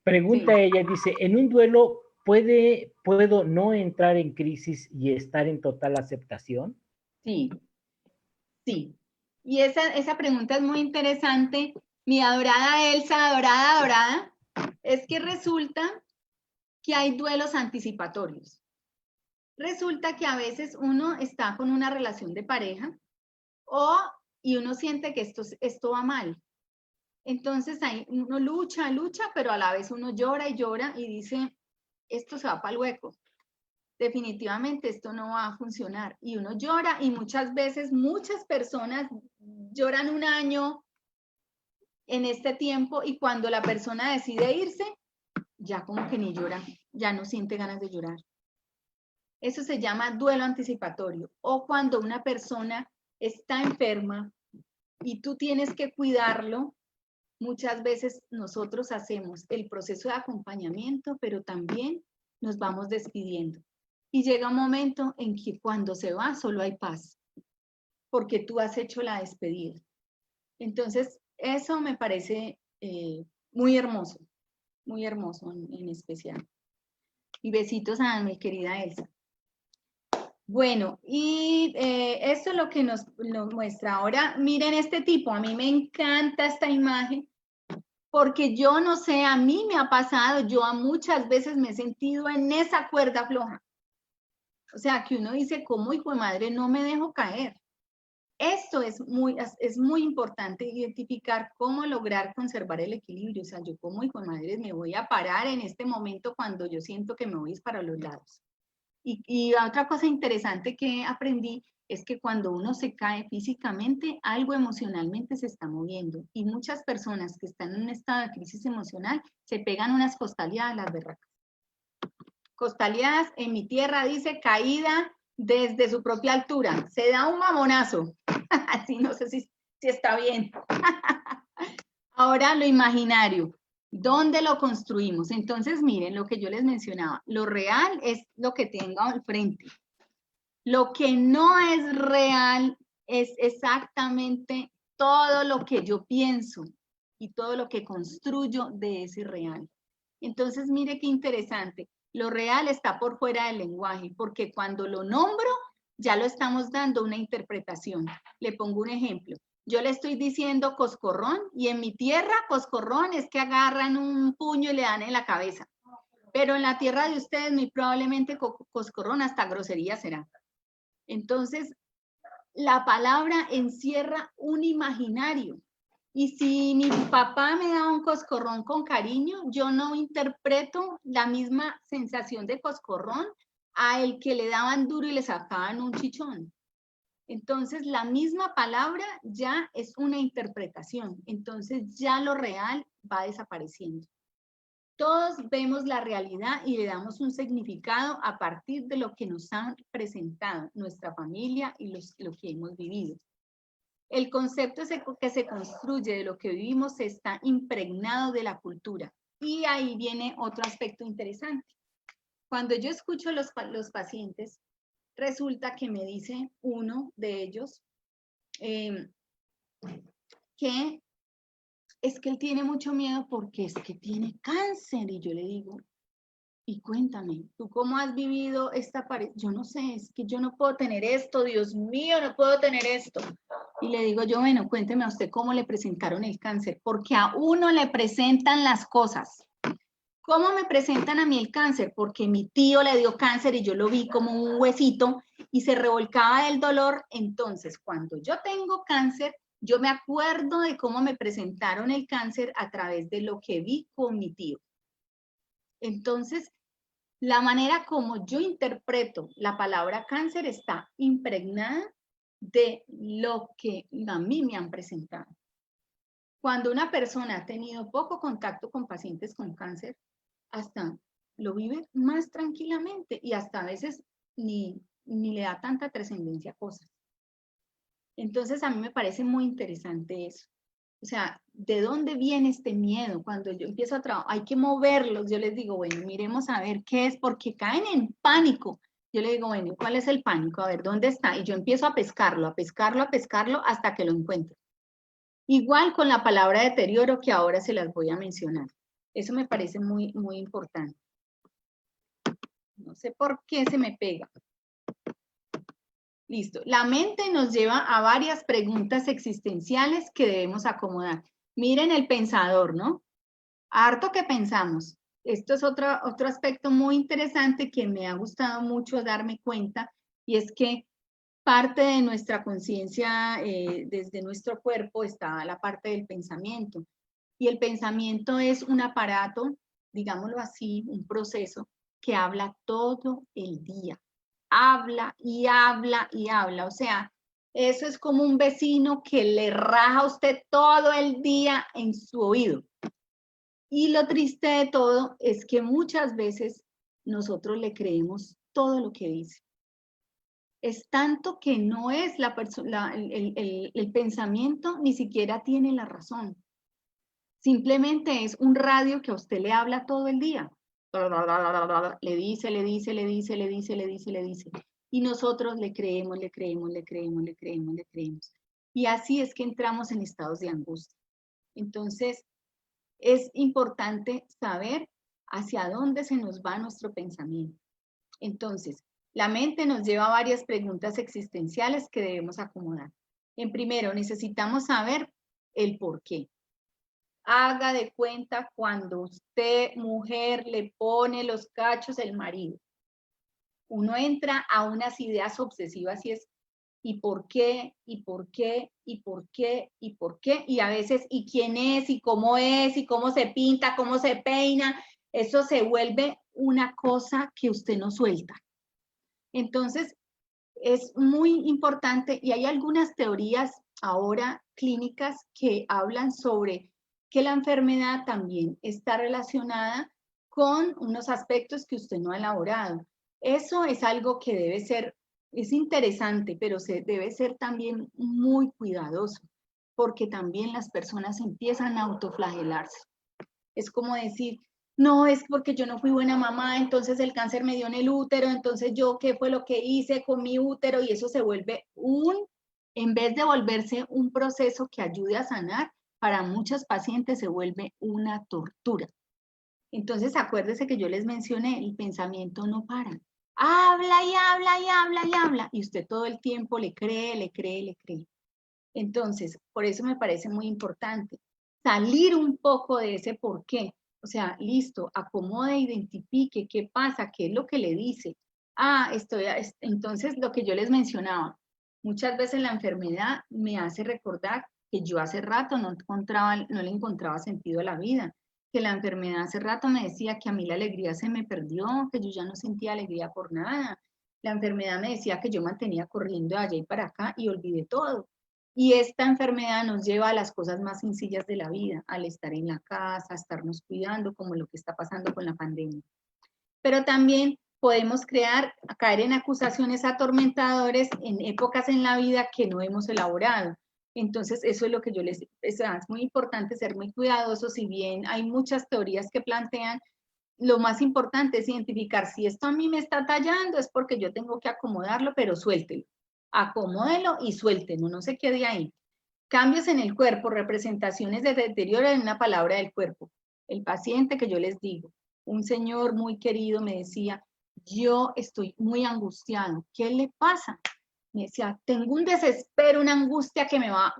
Pregunta Sí. ella, dice, ¿en un duelo puedo no entrar en crisis y estar en total aceptación? Sí, sí. Y esa pregunta es muy interesante. Mi adorada Elsa, adorada, es que resulta que hay duelos anticipatorios. Resulta que a veces uno está con una relación de pareja y uno siente que esto va mal. Entonces ahí uno lucha, pero a la vez uno llora y dice, esto se va para el hueco. Definitivamente esto no va a funcionar. Y uno llora y muchas veces muchas personas lloran un año en este tiempo y cuando la persona decide irse, ya como que ni llora, ya no siente ganas de llorar. Eso se llama duelo anticipatorio. O cuando una persona está enferma y tú tienes que cuidarlo, muchas veces nosotros hacemos el proceso de acompañamiento, pero también nos vamos despidiendo. Y llega un momento en que cuando se va solo hay paz, porque tú has hecho la despedida. Entonces, eso me parece muy hermoso en especial. Y besitos a mi querida Elsa. Bueno, y esto es lo que nos muestra. Ahora, miren este tipo, a mí me encanta esta imagen, porque yo no sé, a mí me ha pasado, yo muchas veces me he sentido en esa cuerda floja. O sea, que uno dice, ¿cómo hijo de madre no me dejo caer? Esto es muy importante identificar cómo lograr conservar el equilibrio. O sea, yo como hijo de madre me voy a parar en este momento cuando yo siento que me voy para los lados. Y otra cosa interesante que aprendí es que cuando uno se cae físicamente, algo emocionalmente se está moviendo. Y muchas personas que están en un estado de crisis emocional se pegan unas costaleadas las berracas. Costaleadas, en mi tierra dice caída desde su propia altura. Se da un mamonazo. Así no sé si está bien. Ahora lo imaginario. ¿Dónde lo construimos? Entonces, miren lo que yo les mencionaba. Lo real es lo que tengo al frente. Lo que no es real es exactamente todo lo que yo pienso y todo lo que construyo de ese real. Entonces, mire qué interesante. Lo real está por fuera del lenguaje, porque cuando lo nombro, ya lo estamos dando una interpretación. Le pongo un ejemplo. Yo le estoy diciendo coscorrón y en mi tierra coscorrón es que agarran un puño y le dan en la cabeza. Pero en la tierra de ustedes muy probablemente coscorrón hasta grosería será. Entonces, la palabra encierra un imaginario. Y si mi papá me da un coscorrón con cariño, yo no interpreto la misma sensación de coscorrón a el que le daban duro y le sacaban un chichón. Entonces, la misma palabra ya es una interpretación. Entonces, ya lo real va desapareciendo. Todos vemos la realidad y le damos un significado a partir de lo que nos han presentado nuestra familia y lo que hemos vivido. El concepto que se construye de lo que vivimos está impregnado de la cultura. Y ahí viene otro aspecto interesante. Cuando yo escucho los pacientes, resulta que me dice uno de ellos que es que él tiene mucho miedo porque es que tiene cáncer. Y yo le digo, y cuéntame, ¿tú cómo has vivido esta pared? Yo no sé, es que yo no puedo tener esto, Dios mío, no puedo tener esto. Y le digo yo, bueno, cuénteme a usted cómo le presentaron el cáncer, porque a uno le presentan las cosas. ¿Cómo me presentan a mí el cáncer? Porque mi tío le dio cáncer y yo lo vi como un huesito y se revolcaba del dolor. Entonces, cuando yo tengo cáncer, yo me acuerdo de cómo me presentaron el cáncer a través de lo que vi con mi tío. Entonces, la manera como yo interpreto la palabra cáncer está impregnada de lo que a mí me han presentado. Cuando una persona ha tenido poco contacto con pacientes con cáncer, hasta lo vive más tranquilamente y hasta a veces ni le da tanta trascendencia a cosas. Entonces a mí me parece muy interesante eso. O sea, ¿de dónde viene este miedo? Cuando yo empiezo a trabajar, hay que moverlos. Yo les digo, bueno, miremos a ver qué es, porque caen en pánico. Yo les digo, bueno, ¿cuál es el pánico? A ver, ¿dónde está? Y yo empiezo a pescarlo hasta que lo encuentro. Igual con la palabra deterioro que ahora se las voy a mencionar. Eso me parece muy, muy importante. No sé por qué se me pega. Listo. La mente nos lleva a varias preguntas existenciales que debemos acomodar. Miren el pensador, ¿no? Harto que pensamos. Esto es otro aspecto muy interesante que me ha gustado mucho darme cuenta, y es que parte de nuestra conciencia, desde nuestro cuerpo, está la parte del pensamiento. Y el pensamiento es un aparato, digámoslo así, un proceso que habla todo el día. Habla y habla y habla. O sea, eso es como un vecino que le raja a usted todo el día en su oído. Y lo triste de todo es que muchas veces nosotros le creemos todo lo que dice. Es tanto que no es el pensamiento, ni siquiera tiene la razón. Simplemente es un radio que a usted le habla todo el día. Le dice. Y nosotros le creemos. Y así es que entramos en estados de angustia. Entonces, es importante saber hacia dónde se nos va nuestro pensamiento. Entonces, la mente nos lleva a varias preguntas existenciales que debemos acomodar. En primero, necesitamos saber el por qué. Haga de cuenta cuando usted, mujer, le pone los cachos al marido. Uno entra a unas ideas obsesivas y es, ¿Y por qué? ¿Y por qué? ¿Y por qué? ¿Y por qué? Y a veces, ¿y quién es? ¿Y cómo es? ¿Y cómo se pinta? ¿Cómo se peina? Eso se vuelve una cosa que usted no suelta. Entonces, es muy importante y hay algunas teorías ahora clínicas que hablan sobre que la enfermedad también está relacionada con unos aspectos que usted no ha elaborado. Eso es algo que debe ser, es interesante, pero se debe ser también muy cuidadoso, porque también las personas empiezan a autoflagelarse. Es como decir, no, es porque yo no fui buena mamá, entonces el cáncer me dio en el útero, entonces yo qué fue lo que hice con mi útero, y eso se vuelve en vez de volverse un proceso que ayude a sanar, para muchas pacientes se vuelve una tortura. Entonces acuérdese que yo les mencioné, el pensamiento no para. Habla y habla y habla y habla, y usted todo el tiempo le cree, le cree, le cree. Entonces, por eso me parece muy importante salir un poco de ese por qué. O sea, listo, acomode, identifique qué pasa, qué es lo que le dice. Ah, entonces lo que yo les mencionaba, muchas veces la enfermedad me hace recordar que yo hace rato no le encontraba sentido a la vida, que la enfermedad hace rato me decía que a mí la alegría se me perdió, que yo ya no sentía alegría por nada. La enfermedad me decía que yo mantenía corriendo de allá y para acá y olvidé todo. Y esta enfermedad nos lleva a las cosas más sencillas de la vida, al estar en la casa, a estarnos cuidando, como lo que está pasando con la pandemia. Pero también podemos caer en acusaciones atormentadores en épocas en la vida que no hemos elaborado. Entonces, eso es lo que es muy importante ser muy cuidadosos, si bien hay muchas teorías que plantean, lo más importante es identificar si esto a mí me está tallando, es porque yo tengo que acomodarlo, pero suéltelo. Acomódelo y suéltelo, no se quede ahí. Cambios en el cuerpo, representaciones de deterioro en una palabra del cuerpo. El paciente que yo les digo, un señor muy querido me decía, yo estoy muy angustiado, ¿qué le pasa? Me decía, tengo un desespero, una angustia que me va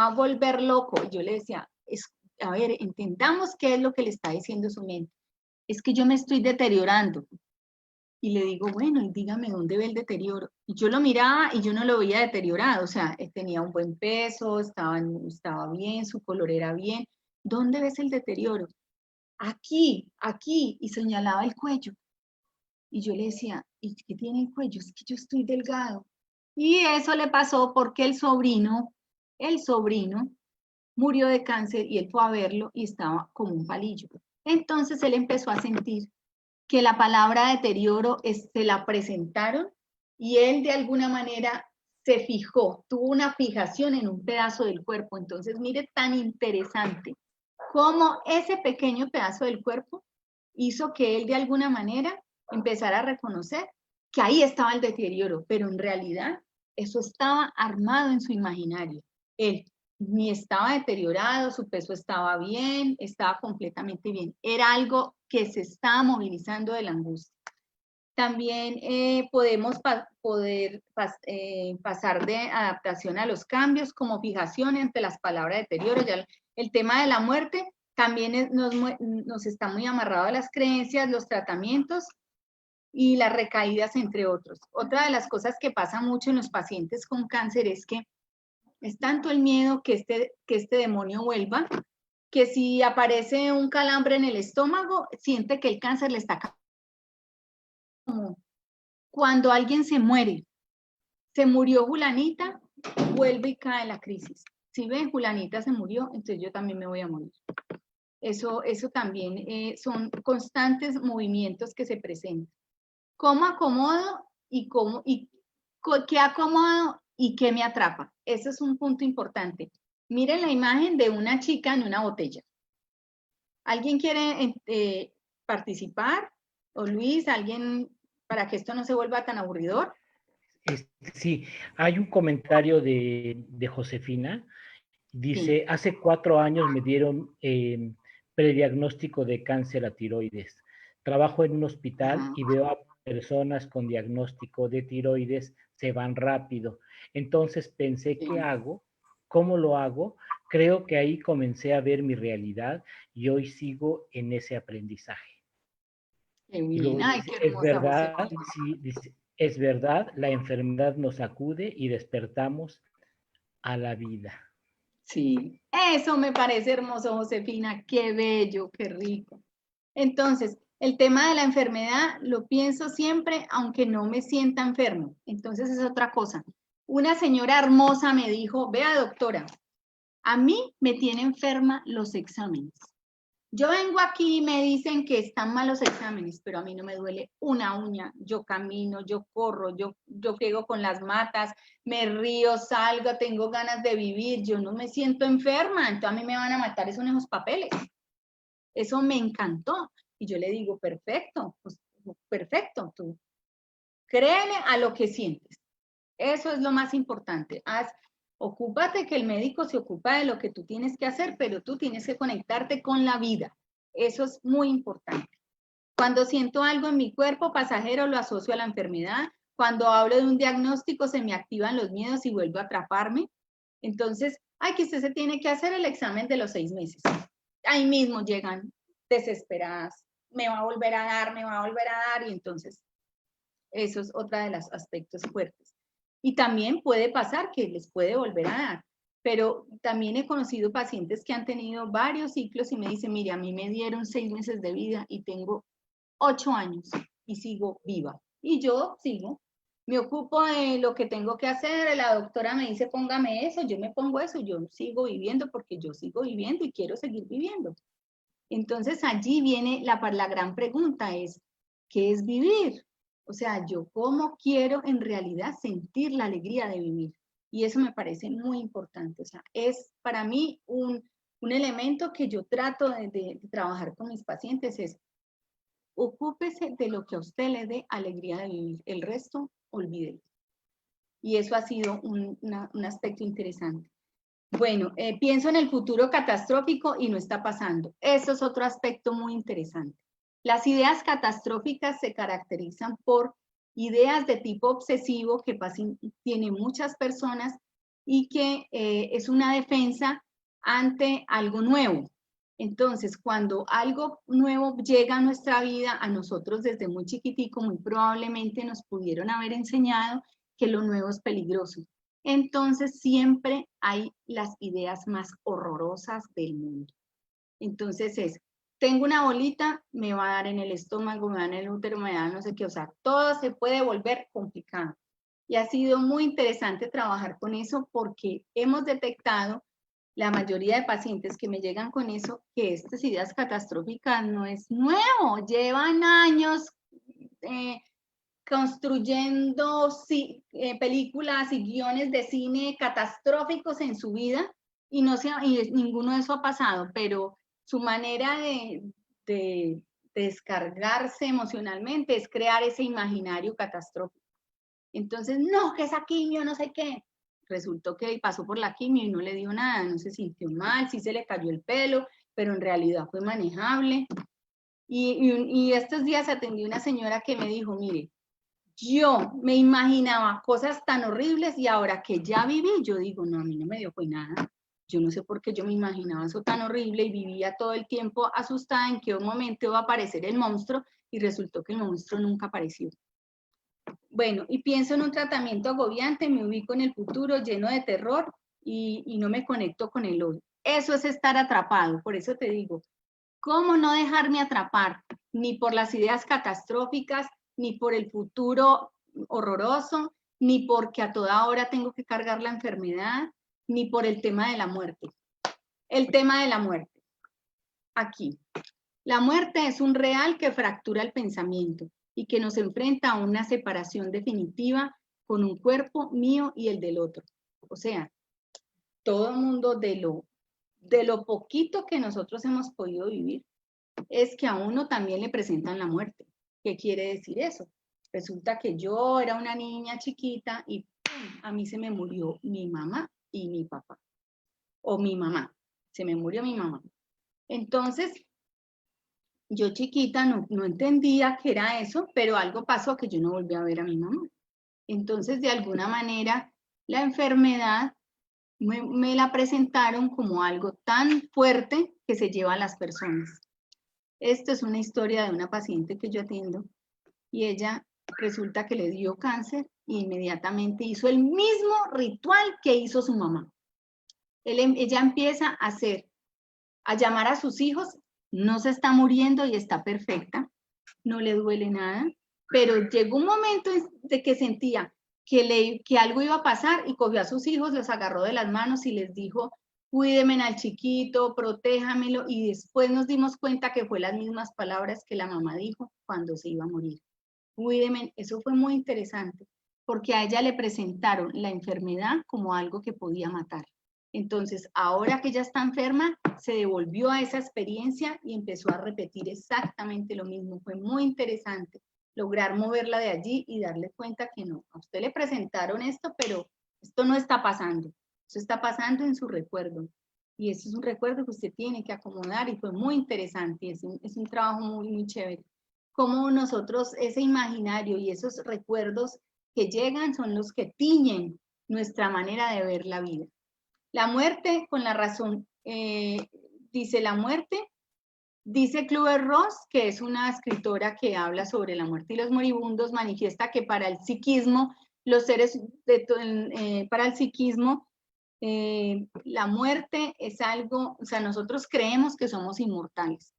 a volver loco. Y yo le decía, a ver, entendamos qué es lo que le está diciendo su mente. Es que yo me estoy deteriorando. Y le digo, bueno, y dígame dónde ve el deterioro. Y yo lo miraba y yo no lo veía deteriorado, o sea, tenía un buen peso, estaba bien, su color era bien. ¿Dónde ves el deterioro? Aquí, y señalaba el cuello. Y yo le decía, ¿y qué tiene el cuello? Es que yo estoy delgado. Y eso le pasó porque el sobrino murió de cáncer y él fue a verlo y estaba como un palillo. Entonces él empezó a sentir que la palabra deterioro se la presentaron y él de alguna manera se fijó, tuvo una fijación en un pedazo del cuerpo. Entonces, mire, tan interesante cómo ese pequeño pedazo del cuerpo hizo que él de alguna manera empezara a reconocer que ahí estaba el deterioro, pero en realidad eso estaba armado en su imaginario. Él ni estaba deteriorado, su peso estaba bien, estaba completamente bien. Era algo que se estaba movilizando de la angustia. También podemos pasar de adaptación a los cambios como fijación entre las palabras deterioro. Ya el tema de la muerte también nos está muy amarrado a las creencias, los tratamientos y las recaídas, entre otros. Otra de las cosas que pasa mucho en los pacientes con cáncer es que es tanto el miedo que este demonio vuelva, que si aparece un calambre en el estómago, siente que el cáncer le está como cuando alguien se muere. Se murió Julanita, vuelve y cae la crisis. Si ven, Julanita se murió, entonces yo también me voy a morir. Eso también son constantes movimientos que se presentan. ¿Cómo acomodo y qué acomodo y qué me atrapa? Ese es un punto importante. Miren la imagen de una chica en una botella. ¿Alguien quiere participar? ¿O Luis, alguien, para que esto no se vuelva tan aburridor? Sí, hay un comentario de Josefina. Dice, sí. Hace 4 años me dieron prediagnóstico de cáncer a tiroides. Trabajo en un hospital y veo a personas con diagnóstico de tiroides, se van rápido. Entonces pensé, ¿qué hago? ¿Cómo lo hago? Creo que ahí comencé a ver mi realidad y hoy sigo en ese aprendizaje. Qué bien. Ay, dice, qué hermosa, es verdad, sí, dice, Es verdad, la enfermedad nos sacude y despertamos a la vida. Sí, eso me parece hermoso, Josefina, qué bello, qué rico. Entonces, el tema de la enfermedad lo pienso siempre, aunque no me sienta enfermo. Entonces es otra cosa. Una señora hermosa me dijo, vea doctora, a mí me tiene enferma los exámenes. Yo vengo aquí y me dicen que están mal los exámenes, pero a mí no me duele una uña. Yo camino, yo corro, yo pego con las matas, me río, salgo, tengo ganas de vivir. Yo no me siento enferma, entonces a mí me van a matar esos papeles. Eso me encantó. Y yo le digo, perfecto, pues perfecto, tú créele a lo que sientes. Eso es lo más importante. Ocúpate que el médico se ocupa de lo que tú tienes que hacer, pero tú tienes que conectarte con la vida. Eso es muy importante. Cuando siento algo en mi cuerpo pasajero, lo asocio a la enfermedad. Cuando hablo de un diagnóstico, se me activan los miedos y vuelvo a atraparme. Entonces, que usted se tiene que hacer el examen de los 6 meses. Ahí mismo llegan desesperadas. Me va a volver a dar, me va a volver a dar. Y entonces, eso es otra de los aspectos fuertes. Y también puede pasar que les puede volver a dar, pero también he conocido pacientes que han tenido varios ciclos y me dicen, mire, a mí me dieron 6 meses de vida y tengo 8 años y sigo viva. Y yo sigo, me ocupo de lo que tengo que hacer, la doctora me dice, póngame eso, yo me pongo eso, yo sigo viviendo porque yo sigo viviendo y quiero seguir viviendo. Entonces allí viene la gran pregunta es, ¿qué es vivir? O sea, yo cómo quiero en realidad sentir la alegría de vivir. Y eso me parece muy importante. O sea, es para mí un elemento que yo trato de trabajar con mis pacientes es, ocúpese de lo que a usted le dé alegría de vivir. El resto, olvídelo. Y eso ha sido un aspecto interesante. Bueno, pienso en el futuro catastrófico y no está pasando. Eso es otro aspecto muy interesante. Las ideas catastróficas se caracterizan por ideas de tipo obsesivo que tienen muchas personas y que es una defensa ante algo nuevo. Entonces, cuando algo nuevo llega a nuestra vida, a nosotros desde muy chiquitico, muy probablemente nos pudieron haber enseñado que lo nuevo es peligroso. Entonces siempre hay las ideas más horrorosas del mundo. Entonces tengo una bolita, me va a dar en el estómago, me va a dar en el útero, me va a dar no sé qué, o sea, todo se puede volver complicado. Y ha sido muy interesante trabajar con eso porque hemos detectado, la mayoría de pacientes que me llegan con eso, que estas ideas catastróficas no es nuevo, llevan años construyendo películas y guiones de cine catastróficos en su vida y ninguno de eso ha pasado, pero su manera de descargarse emocionalmente es crear ese imaginario catastrófico. Entonces, no, que esa quimio, no sé qué. Resultó que pasó por la quimio y no le dio nada, no se sintió mal, sí se le cayó el pelo, pero en realidad fue manejable. Y estos días atendí una señora que me dijo, mire, yo me imaginaba cosas tan horribles y ahora que ya viví, yo digo, no, a mí no me dio nada. Yo no sé por qué yo me imaginaba eso tan horrible y vivía todo el tiempo asustada en qué momento va a aparecer el monstruo y resultó que el monstruo nunca apareció. Bueno, y pienso en un tratamiento agobiante, me ubico en el futuro lleno de terror y no me conecto con el hoy. Eso es estar atrapado, por eso te digo, ¿cómo no dejarme atrapar? Ni por las ideas catastróficas, ni por el futuro horroroso, ni porque a toda hora tengo que cargar la enfermedad, ni por el tema de la muerte. El tema de la muerte. Aquí. La muerte es un real que fractura el pensamiento y que nos enfrenta a una separación definitiva con un cuerpo mío y el del otro. O sea, todo el mundo de lo poquito que nosotros hemos podido vivir, es que a uno también le presentan la muerte. ¿Qué quiere decir eso? Resulta que yo era una niña chiquita y ¡pum!, a mí se me murió mi mamá y mi papá. O mi mamá. Se me murió mi mamá. Entonces, yo chiquita no entendía qué era eso, pero algo pasó que yo no volví a ver a mi mamá. Entonces, de alguna manera, la enfermedad me la presentaron como algo tan fuerte que se lleva a las personas. Esto es una historia de una paciente que yo atiendo y ella resulta que le dio cáncer e inmediatamente hizo el mismo ritual que hizo su mamá. Ella empieza a llamar a sus hijos, no se está muriendo y está perfecta, no le duele nada, pero llegó un momento de que sentía que algo iba a pasar y cogió a sus hijos, los agarró de las manos y les dijo, cuídenme al chiquito, protéjamelo, y después nos dimos cuenta que fue las mismas palabras que la mamá dijo cuando se iba a morir. Cuídenme, eso fue muy interesante, porque a ella le presentaron la enfermedad como algo que podía matar. Entonces, ahora que ella está enferma, se devolvió a esa experiencia y empezó a repetir exactamente lo mismo. Fue muy interesante lograr moverla de allí y darle cuenta que no, a usted le presentaron esto, pero esto no está pasando. Eso está pasando en su recuerdo. Y eso es un recuerdo que usted tiene que acomodar y fue muy interesante. Es un trabajo muy, muy chévere. Como nosotros, ese imaginario y esos recuerdos que llegan son los que tiñen nuestra manera de ver la vida. La muerte con la razón, dice la muerte, dice Kübler-Ross, que es una escritora que habla sobre la muerte y los moribundos, manifiesta que para el psiquismo, para el psiquismo, la muerte es algo, o sea, nosotros creemos que somos inmortales.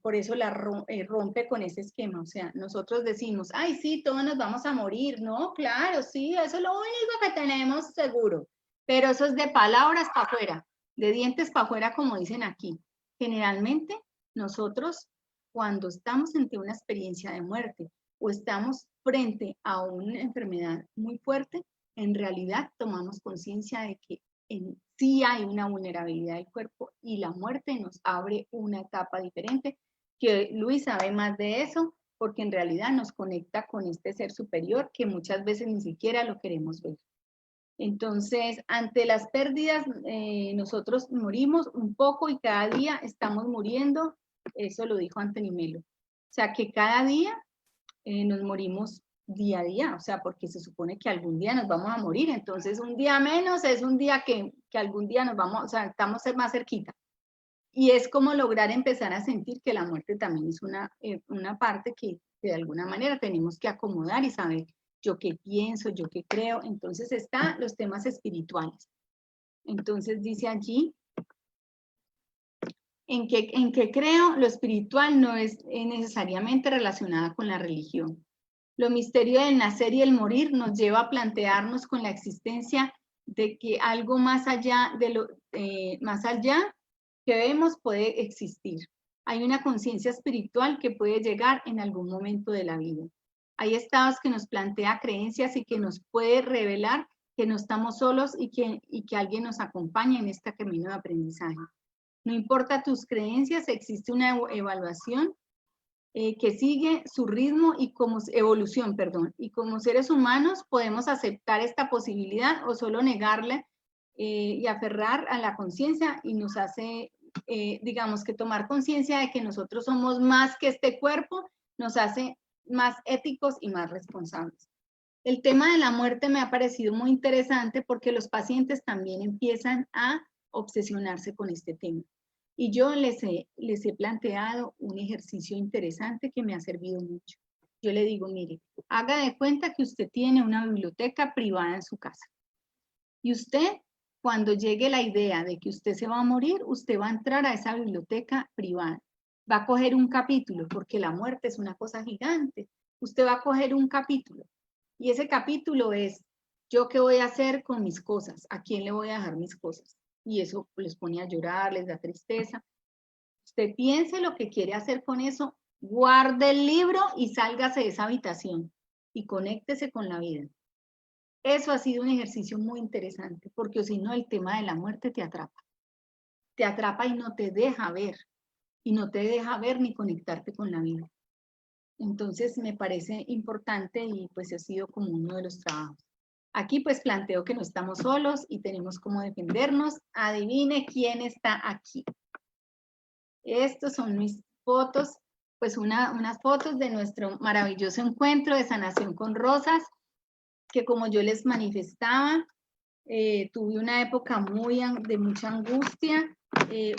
Por eso la rompe con ese esquema, o sea, nosotros decimos, ay, sí, todos nos vamos a morir, no, claro, sí, eso es lo único que tenemos seguro, pero eso es de palabras para afuera, de dientes para afuera, como dicen aquí. Generalmente, nosotros, cuando estamos ante una experiencia de muerte o estamos frente a una enfermedad muy fuerte, en realidad tomamos conciencia de que sí hay una vulnerabilidad del cuerpo y la muerte nos abre una etapa diferente, que Luis sabe más de eso, porque en realidad nos conecta con este ser superior que muchas veces ni siquiera lo queremos ver. Entonces, ante las pérdidas, nosotros morimos un poco y cada día estamos muriendo, eso lo dijo Anthony Melo. O sea, que cada día nos morimos día a día, o sea, porque se supone que algún día nos vamos a morir, entonces un día menos es un día que algún día nos vamos, o sea, estamos más cerquita. Y es como lograr empezar a sentir que la muerte también es una parte que de alguna manera tenemos que acomodar y saber yo qué pienso, yo qué creo. Entonces están los temas espirituales. Entonces dice allí, en que creo, lo espiritual no es necesariamente relacionada con la religión. Lo misterio del nacer y el morir nos lleva a plantearnos con la existencia de que algo más allá más allá que vemos puede existir. Hay una conciencia espiritual que puede llegar en algún momento de la vida. Hay estados que nos plantea creencias y que nos puede revelar que no estamos solos y que alguien nos acompaña en este camino de aprendizaje. No importa tus creencias, existe una evaluación que sigue su ritmo y como evolución, perdón. Y como seres humanos podemos aceptar esta posibilidad o solo negarla y aferrar a la conciencia y nos hace, digamos que tomar conciencia de que nosotros somos más que este cuerpo, nos hace más éticos y más responsables. El tema de la muerte me ha parecido muy interesante porque los pacientes también empiezan a obsesionarse con este tema. Y yo les he planteado un ejercicio interesante que me ha servido mucho. Yo le digo, mire, haga de cuenta que usted tiene una biblioteca privada en su casa. Y usted, cuando llegue la idea de que usted se va a morir, usted va a entrar a esa biblioteca privada. Va a coger un capítulo, porque la muerte es una cosa gigante. Usted va a coger un capítulo. Y ese capítulo es, ¿yo qué voy a hacer con mis cosas? ¿A quién le voy a dejar mis cosas? Y eso les pone a llorar, les da tristeza. Usted piense lo que quiere hacer con eso, guarde el libro y sálgase de esa habitación y conéctese con la vida. Eso ha sido un ejercicio muy interesante, porque si no el tema de la muerte te atrapa y no te deja ver, y no te deja ver ni conectarte con la vida. Entonces me parece importante y pues ha sido como uno de los trabajos. Aquí pues planteo que no estamos solos y tenemos cómo defendernos. Adivine quién está aquí. Estos son mis fotos, pues unas fotos de nuestro maravilloso encuentro de sanación con rosas, que como yo les manifestaba, tuve una época de mucha angustia,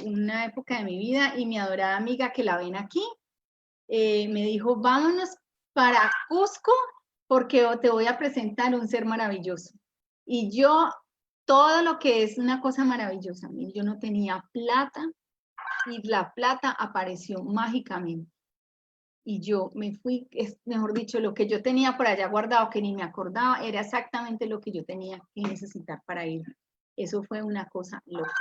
una época de mi vida, y mi adorada amiga que la ven aquí, me dijo, vámonos para Cusco porque te voy a presentar un ser maravilloso. Y yo, todo lo que es una cosa maravillosa, yo no tenía plata y la plata apareció mágicamente. Y yo me fui, mejor dicho, lo que yo tenía por allá guardado, que ni me acordaba, era exactamente lo que yo tenía que necesitar para ir. Eso fue una cosa loca.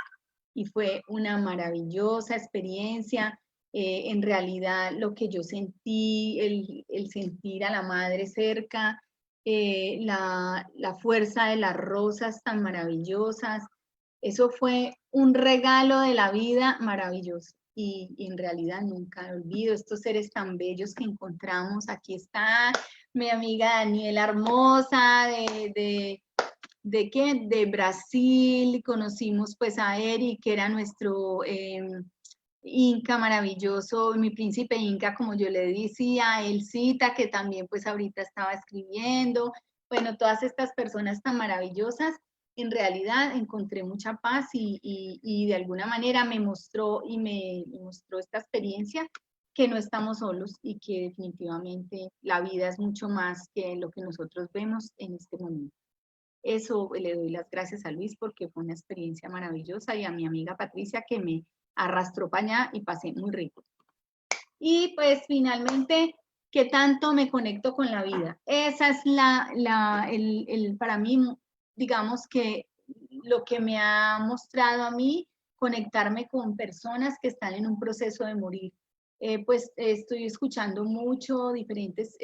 Y fue una maravillosa experiencia. En realidad, lo que yo sentí, el sentir a la madre cerca, la fuerza de las rosas tan maravillosas, eso fue un regalo de la vida maravilloso. Y en realidad nunca olvido estos seres tan bellos que encontramos. Aquí está mi amiga Daniela hermosa de Brasil. Conocimos pues a Eric, que era nuestro Inca maravilloso, mi príncipe Inca, como yo le decía, Elcita, que también pues ahorita estaba escribiendo. Bueno, todas estas personas tan maravillosas. En realidad encontré mucha paz y de alguna manera me mostró esta experiencia, que no estamos solos y que definitivamente la vida es mucho más que lo que nosotros vemos en este momento. Eso le doy las gracias a Luis porque fue una experiencia maravillosa, y a mi amiga Patricia, que me arrastró para allá y pasé muy rico. Y pues finalmente, ¿qué tanto me conecto con la vida? Esa es para mí, digamos que lo que me ha mostrado a mí, conectarme con personas que están en un proceso de morir. Pues estoy escuchando mucho diferentes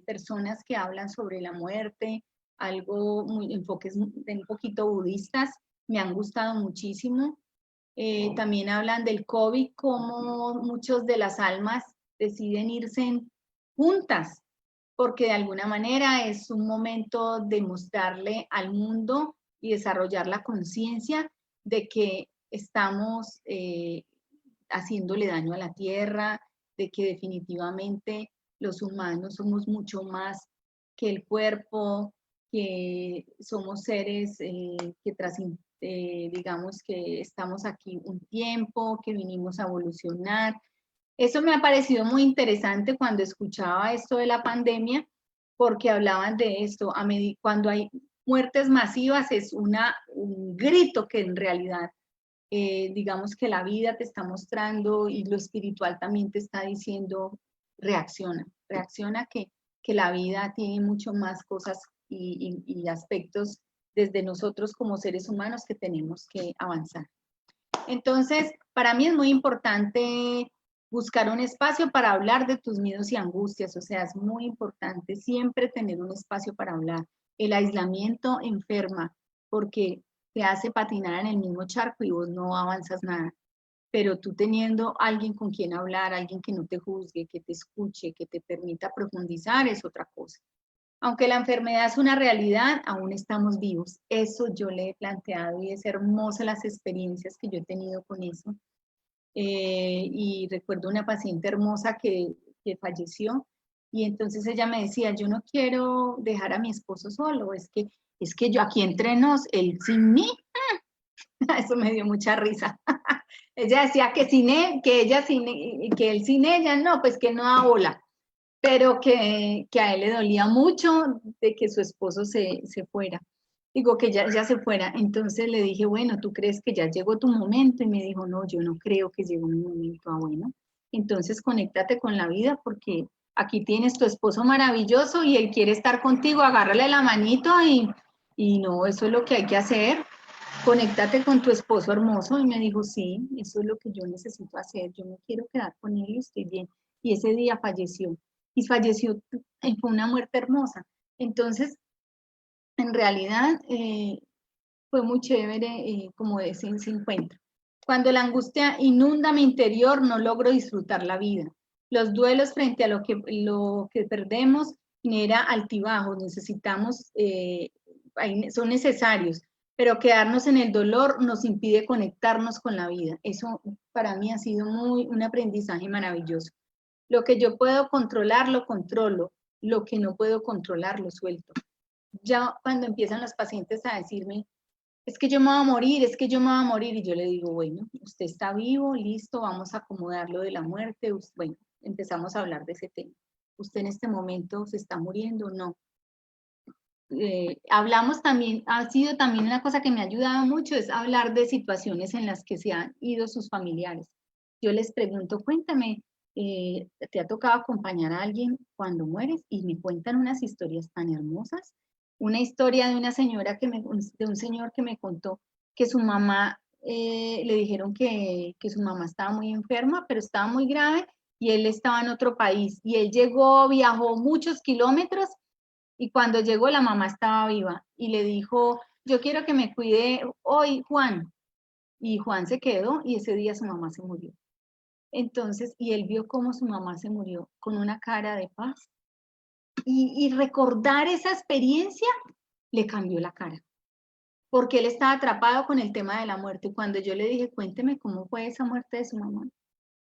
personas que hablan sobre la muerte, enfoques un poquito budistas, me han gustado muchísimo. También hablan del COVID, cómo muchos de las almas deciden irse juntas, porque de alguna manera es un momento de mostrarle al mundo y desarrollar la conciencia de que estamos haciéndole daño a la tierra, de que definitivamente los humanos somos mucho más que el cuerpo, que somos seres digamos que estamos aquí un tiempo, que vinimos a evolucionar. Eso me ha parecido muy interesante cuando escuchaba esto de la pandemia, porque hablaban de esto. Cuando hay muertes masivas es un grito que en realidad, digamos que la vida te está mostrando y lo espiritual también te está diciendo, reacciona que la vida tiene mucho más cosas y aspectos desde nosotros como seres humanos que tenemos que avanzar. Entonces, para mí es muy importante buscar un espacio para hablar de tus miedos y angustias. O sea, es muy importante siempre tener un espacio para hablar. El aislamiento enferma porque te hace patinar en el mismo charco y vos no avanzas nada. Pero tú teniendo alguien con quien hablar, alguien que no te juzgue, que te escuche, que te permita profundizar, es otra cosa. Aunque la enfermedad es una realidad, aún estamos vivos. Eso yo le he planteado y es hermosa las experiencias que yo he tenido con eso. Y recuerdo una paciente hermosa que falleció, y entonces ella me decía, yo no quiero dejar a mi esposo solo, es que yo aquí entre nos, él sin mí, eso me dio mucha risa. Ella decía que que él sin ella, no, pues que no da bola, pero que a él le dolía mucho de que su esposo se fuera. Digo, que ya se fuera. Entonces le dije, bueno, ¿tú crees que ya llegó tu momento? Y me dijo, no, yo no creo que llegó mi momento. Ah, bueno, entonces conéctate con la vida, porque aquí tienes tu esposo maravilloso y él quiere estar contigo, agárrale la manito y no, eso es lo que hay que hacer. Conéctate con tu esposo hermoso. Y me dijo, sí, eso es lo que yo necesito hacer. Yo me quiero quedar con él y estoy bien. Y ese día falleció. Y falleció, fue una muerte hermosa. Entonces, en realidad, fue muy chévere como ese encuentro. Cuando la angustia inunda mi interior, no logro disfrutar la vida. Los duelos frente a lo que perdemos genera altibajos. Necesitamos, son necesarios, pero quedarnos en el dolor nos impide conectarnos con la vida. Eso para mí ha sido un aprendizaje maravilloso. Lo que yo puedo controlar, lo controlo. Lo que no puedo controlar, lo suelto. Ya cuando empiezan los pacientes a decirme, es que yo me voy a morir, es que yo me voy a morir, y yo le digo, bueno, usted está vivo, listo, vamos a acomodarlo de la muerte. Bueno, empezamos a hablar de ese tema. usted en este momento se está muriendo, no. Hablamos también, ha sido también una cosa que me ha ayudado mucho, es hablar de situaciones en las que se han ido sus familiares. Yo les pregunto, cuéntame, ¿te ha tocado acompañar a alguien cuando mueres? Y me cuentan unas historias tan hermosas. Una historia de una señora de un señor que me contó que su mamá, le dijeron que su mamá estaba muy enferma, pero estaba muy grave y él estaba en otro país. Y él llegó, viajó muchos kilómetros y cuando llegó la mamá estaba viva y le dijo, yo quiero que me cuide hoy, Juan. Y Juan se quedó y ese día su mamá se murió. Entonces, y él vio cómo su mamá se murió con una cara de paz. Y recordar esa experiencia le cambió la cara, porque él estaba atrapado con el tema de la muerte. Y cuando yo le dije, cuénteme cómo fue esa muerte de su mamá,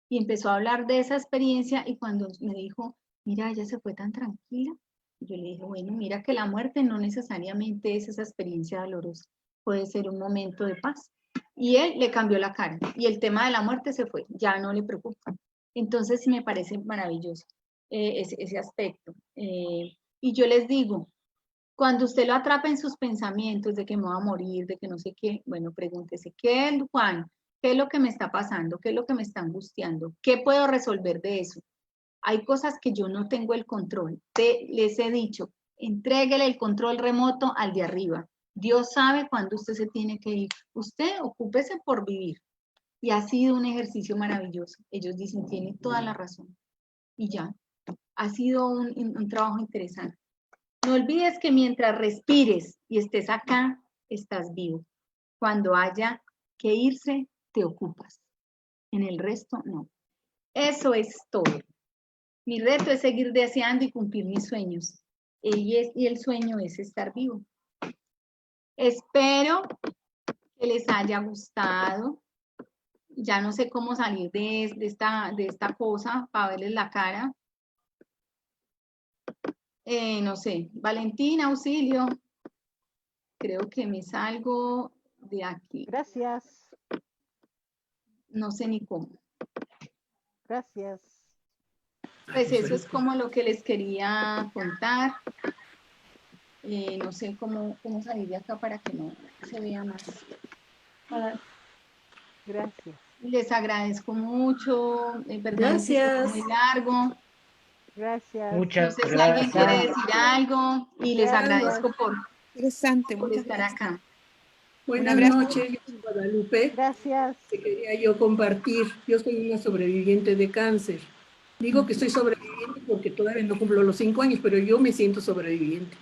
y empezó a hablar de esa experiencia, y cuando me dijo, mira, ella se fue tan tranquila, y yo le dije, bueno, mira que la muerte no necesariamente es esa experiencia dolorosa, puede ser un momento de paz. Y él le cambió la cara, y el tema de la muerte se fue, ya no le preocupa. Entonces sí me parece maravilloso ese aspecto. Y yo les digo, cuando usted lo atrapa en sus pensamientos de que me voy a morir, de que no sé qué, bueno, pregúntese, ¿qué es, Juan? ¿Qué es lo que me está pasando? ¿Qué es lo que me está angustiando? ¿Qué puedo resolver de eso? Hay cosas que yo no tengo el control. Les he dicho, entréguele el control remoto al de arriba. Dios sabe cuándo usted se tiene que ir. Usted ocúpese por vivir. Y ha sido un ejercicio maravilloso. Ellos dicen, tiene toda la razón. Y ya, ha sido un trabajo interesante. No olvides que mientras respires y estés acá, estás vivo. Cuando haya que irse, te ocupas. En el resto, no. Eso es todo. Mi reto es seguir deseando y cumplir mis sueños. Y el sueño es estar vivo. Espero que les haya gustado. Ya no sé cómo salir de esta cosa para verles la cara. No sé, Valentina, auxilio. Creo que me salgo de aquí. Gracias. No sé ni cómo. Gracias. Pues eso es como lo que les quería contar. No sé cómo salir de acá para que no se vea más. Gracias. Les agradezco mucho. Perdón, Gracias. muy largo. Gracias. No Muchas sé si alguien quiere gracias. decir algo y les agradezco Interesante, por muchas estar gracias. acá. Buenas abrazo. noches, yo soy Guadalupe. Gracias. Que quería yo compartir. Yo soy una sobreviviente de cáncer. Digo que estoy sobreviviente porque todavía no cumplo los 5 años, pero yo me siento sobreviviente.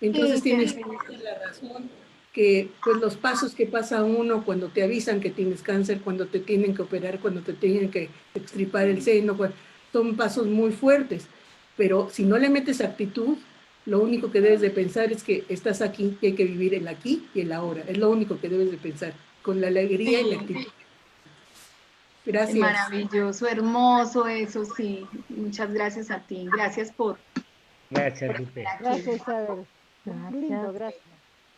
Entonces tienes la razón que pues los pasos que pasa uno cuando te avisan que tienes cáncer, cuando te tienen que operar, cuando te tienen que extirpar el seno, son pasos muy fuertes. Pero si no le metes actitud, lo único que debes de pensar es que estás aquí y hay que vivir el aquí y el ahora. Es lo único que debes de pensar, con la alegría y la actitud. Gracias. Maravilloso, hermoso eso, sí. Muchas gracias a ti. Gracias por... Gracias, Lupe. Gracias, Isabel. Gracias. Lindo, gracias.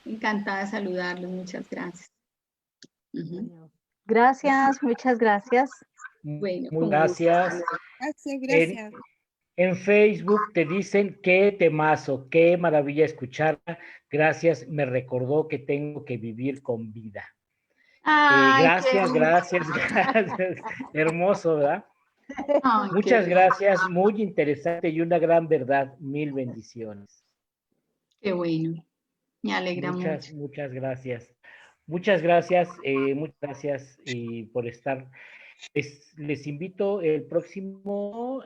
Encantada de saludarlos. Muchas gracias. Gracias, muchas gracias. Bueno, Muy con gracias. gusto. Gracias, gracias. En Facebook te dicen qué temazo, qué maravilla escucharla. Gracias, me recordó que tengo que vivir con vida. Ay, Gracias, gracias, gracias. Hermoso, ¿verdad? Ay, Muchas gracias, muy interesante y una gran verdad. Mil bendiciones. Qué bueno. Me alegra mucho. Muchas gracias. Muchas gracias por estar. Les invito el próximo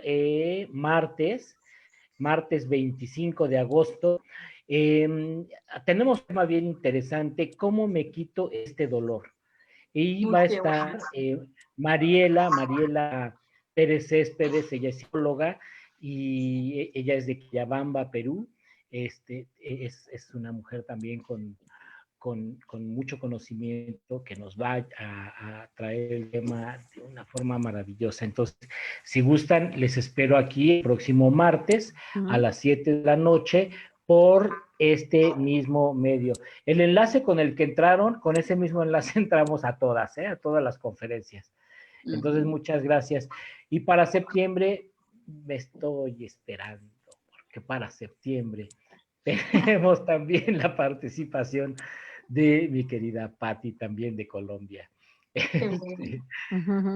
martes 25 de agosto. Tenemos un tema bien interesante, ¿cómo me quito este dolor? Y va a estar Mariela Pérez Céspedes, ella es psicóloga y ella es de Quillabamba, Perú. Es una mujer también con mucho conocimiento que nos va a traer el tema de una forma maravillosa. Entonces, si gustan, les espero aquí el próximo martes a las 7 de la noche por este mismo medio. El enlace con el que entraron, con ese mismo enlace entramos a todas las conferencias. Entonces, muchas gracias. Y para septiembre me estoy esperando, porque para septiembre tenemos también la participación de mi querida Patti, también de Colombia.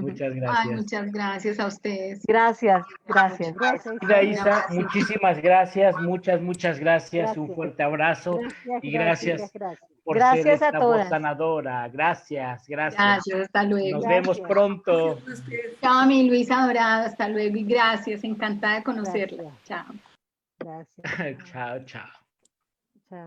Muchas Ay, gracias. muchas gracias a ustedes. Gracias, gracias. Gracias. Querida Isa, muchísimas gracias, muchas gracias, un Gracias. fuerte abrazo Gracias, y gracias. gracias por Gracias ser a esta voz todas. sanadora. Gracias. Gracias, hasta luego. Nos Gracias. vemos pronto. Chao, mi Luisa Dorada, hasta luego y gracias, encantada de conocerla. Gracias. Chao. Gracias. Chao, chao.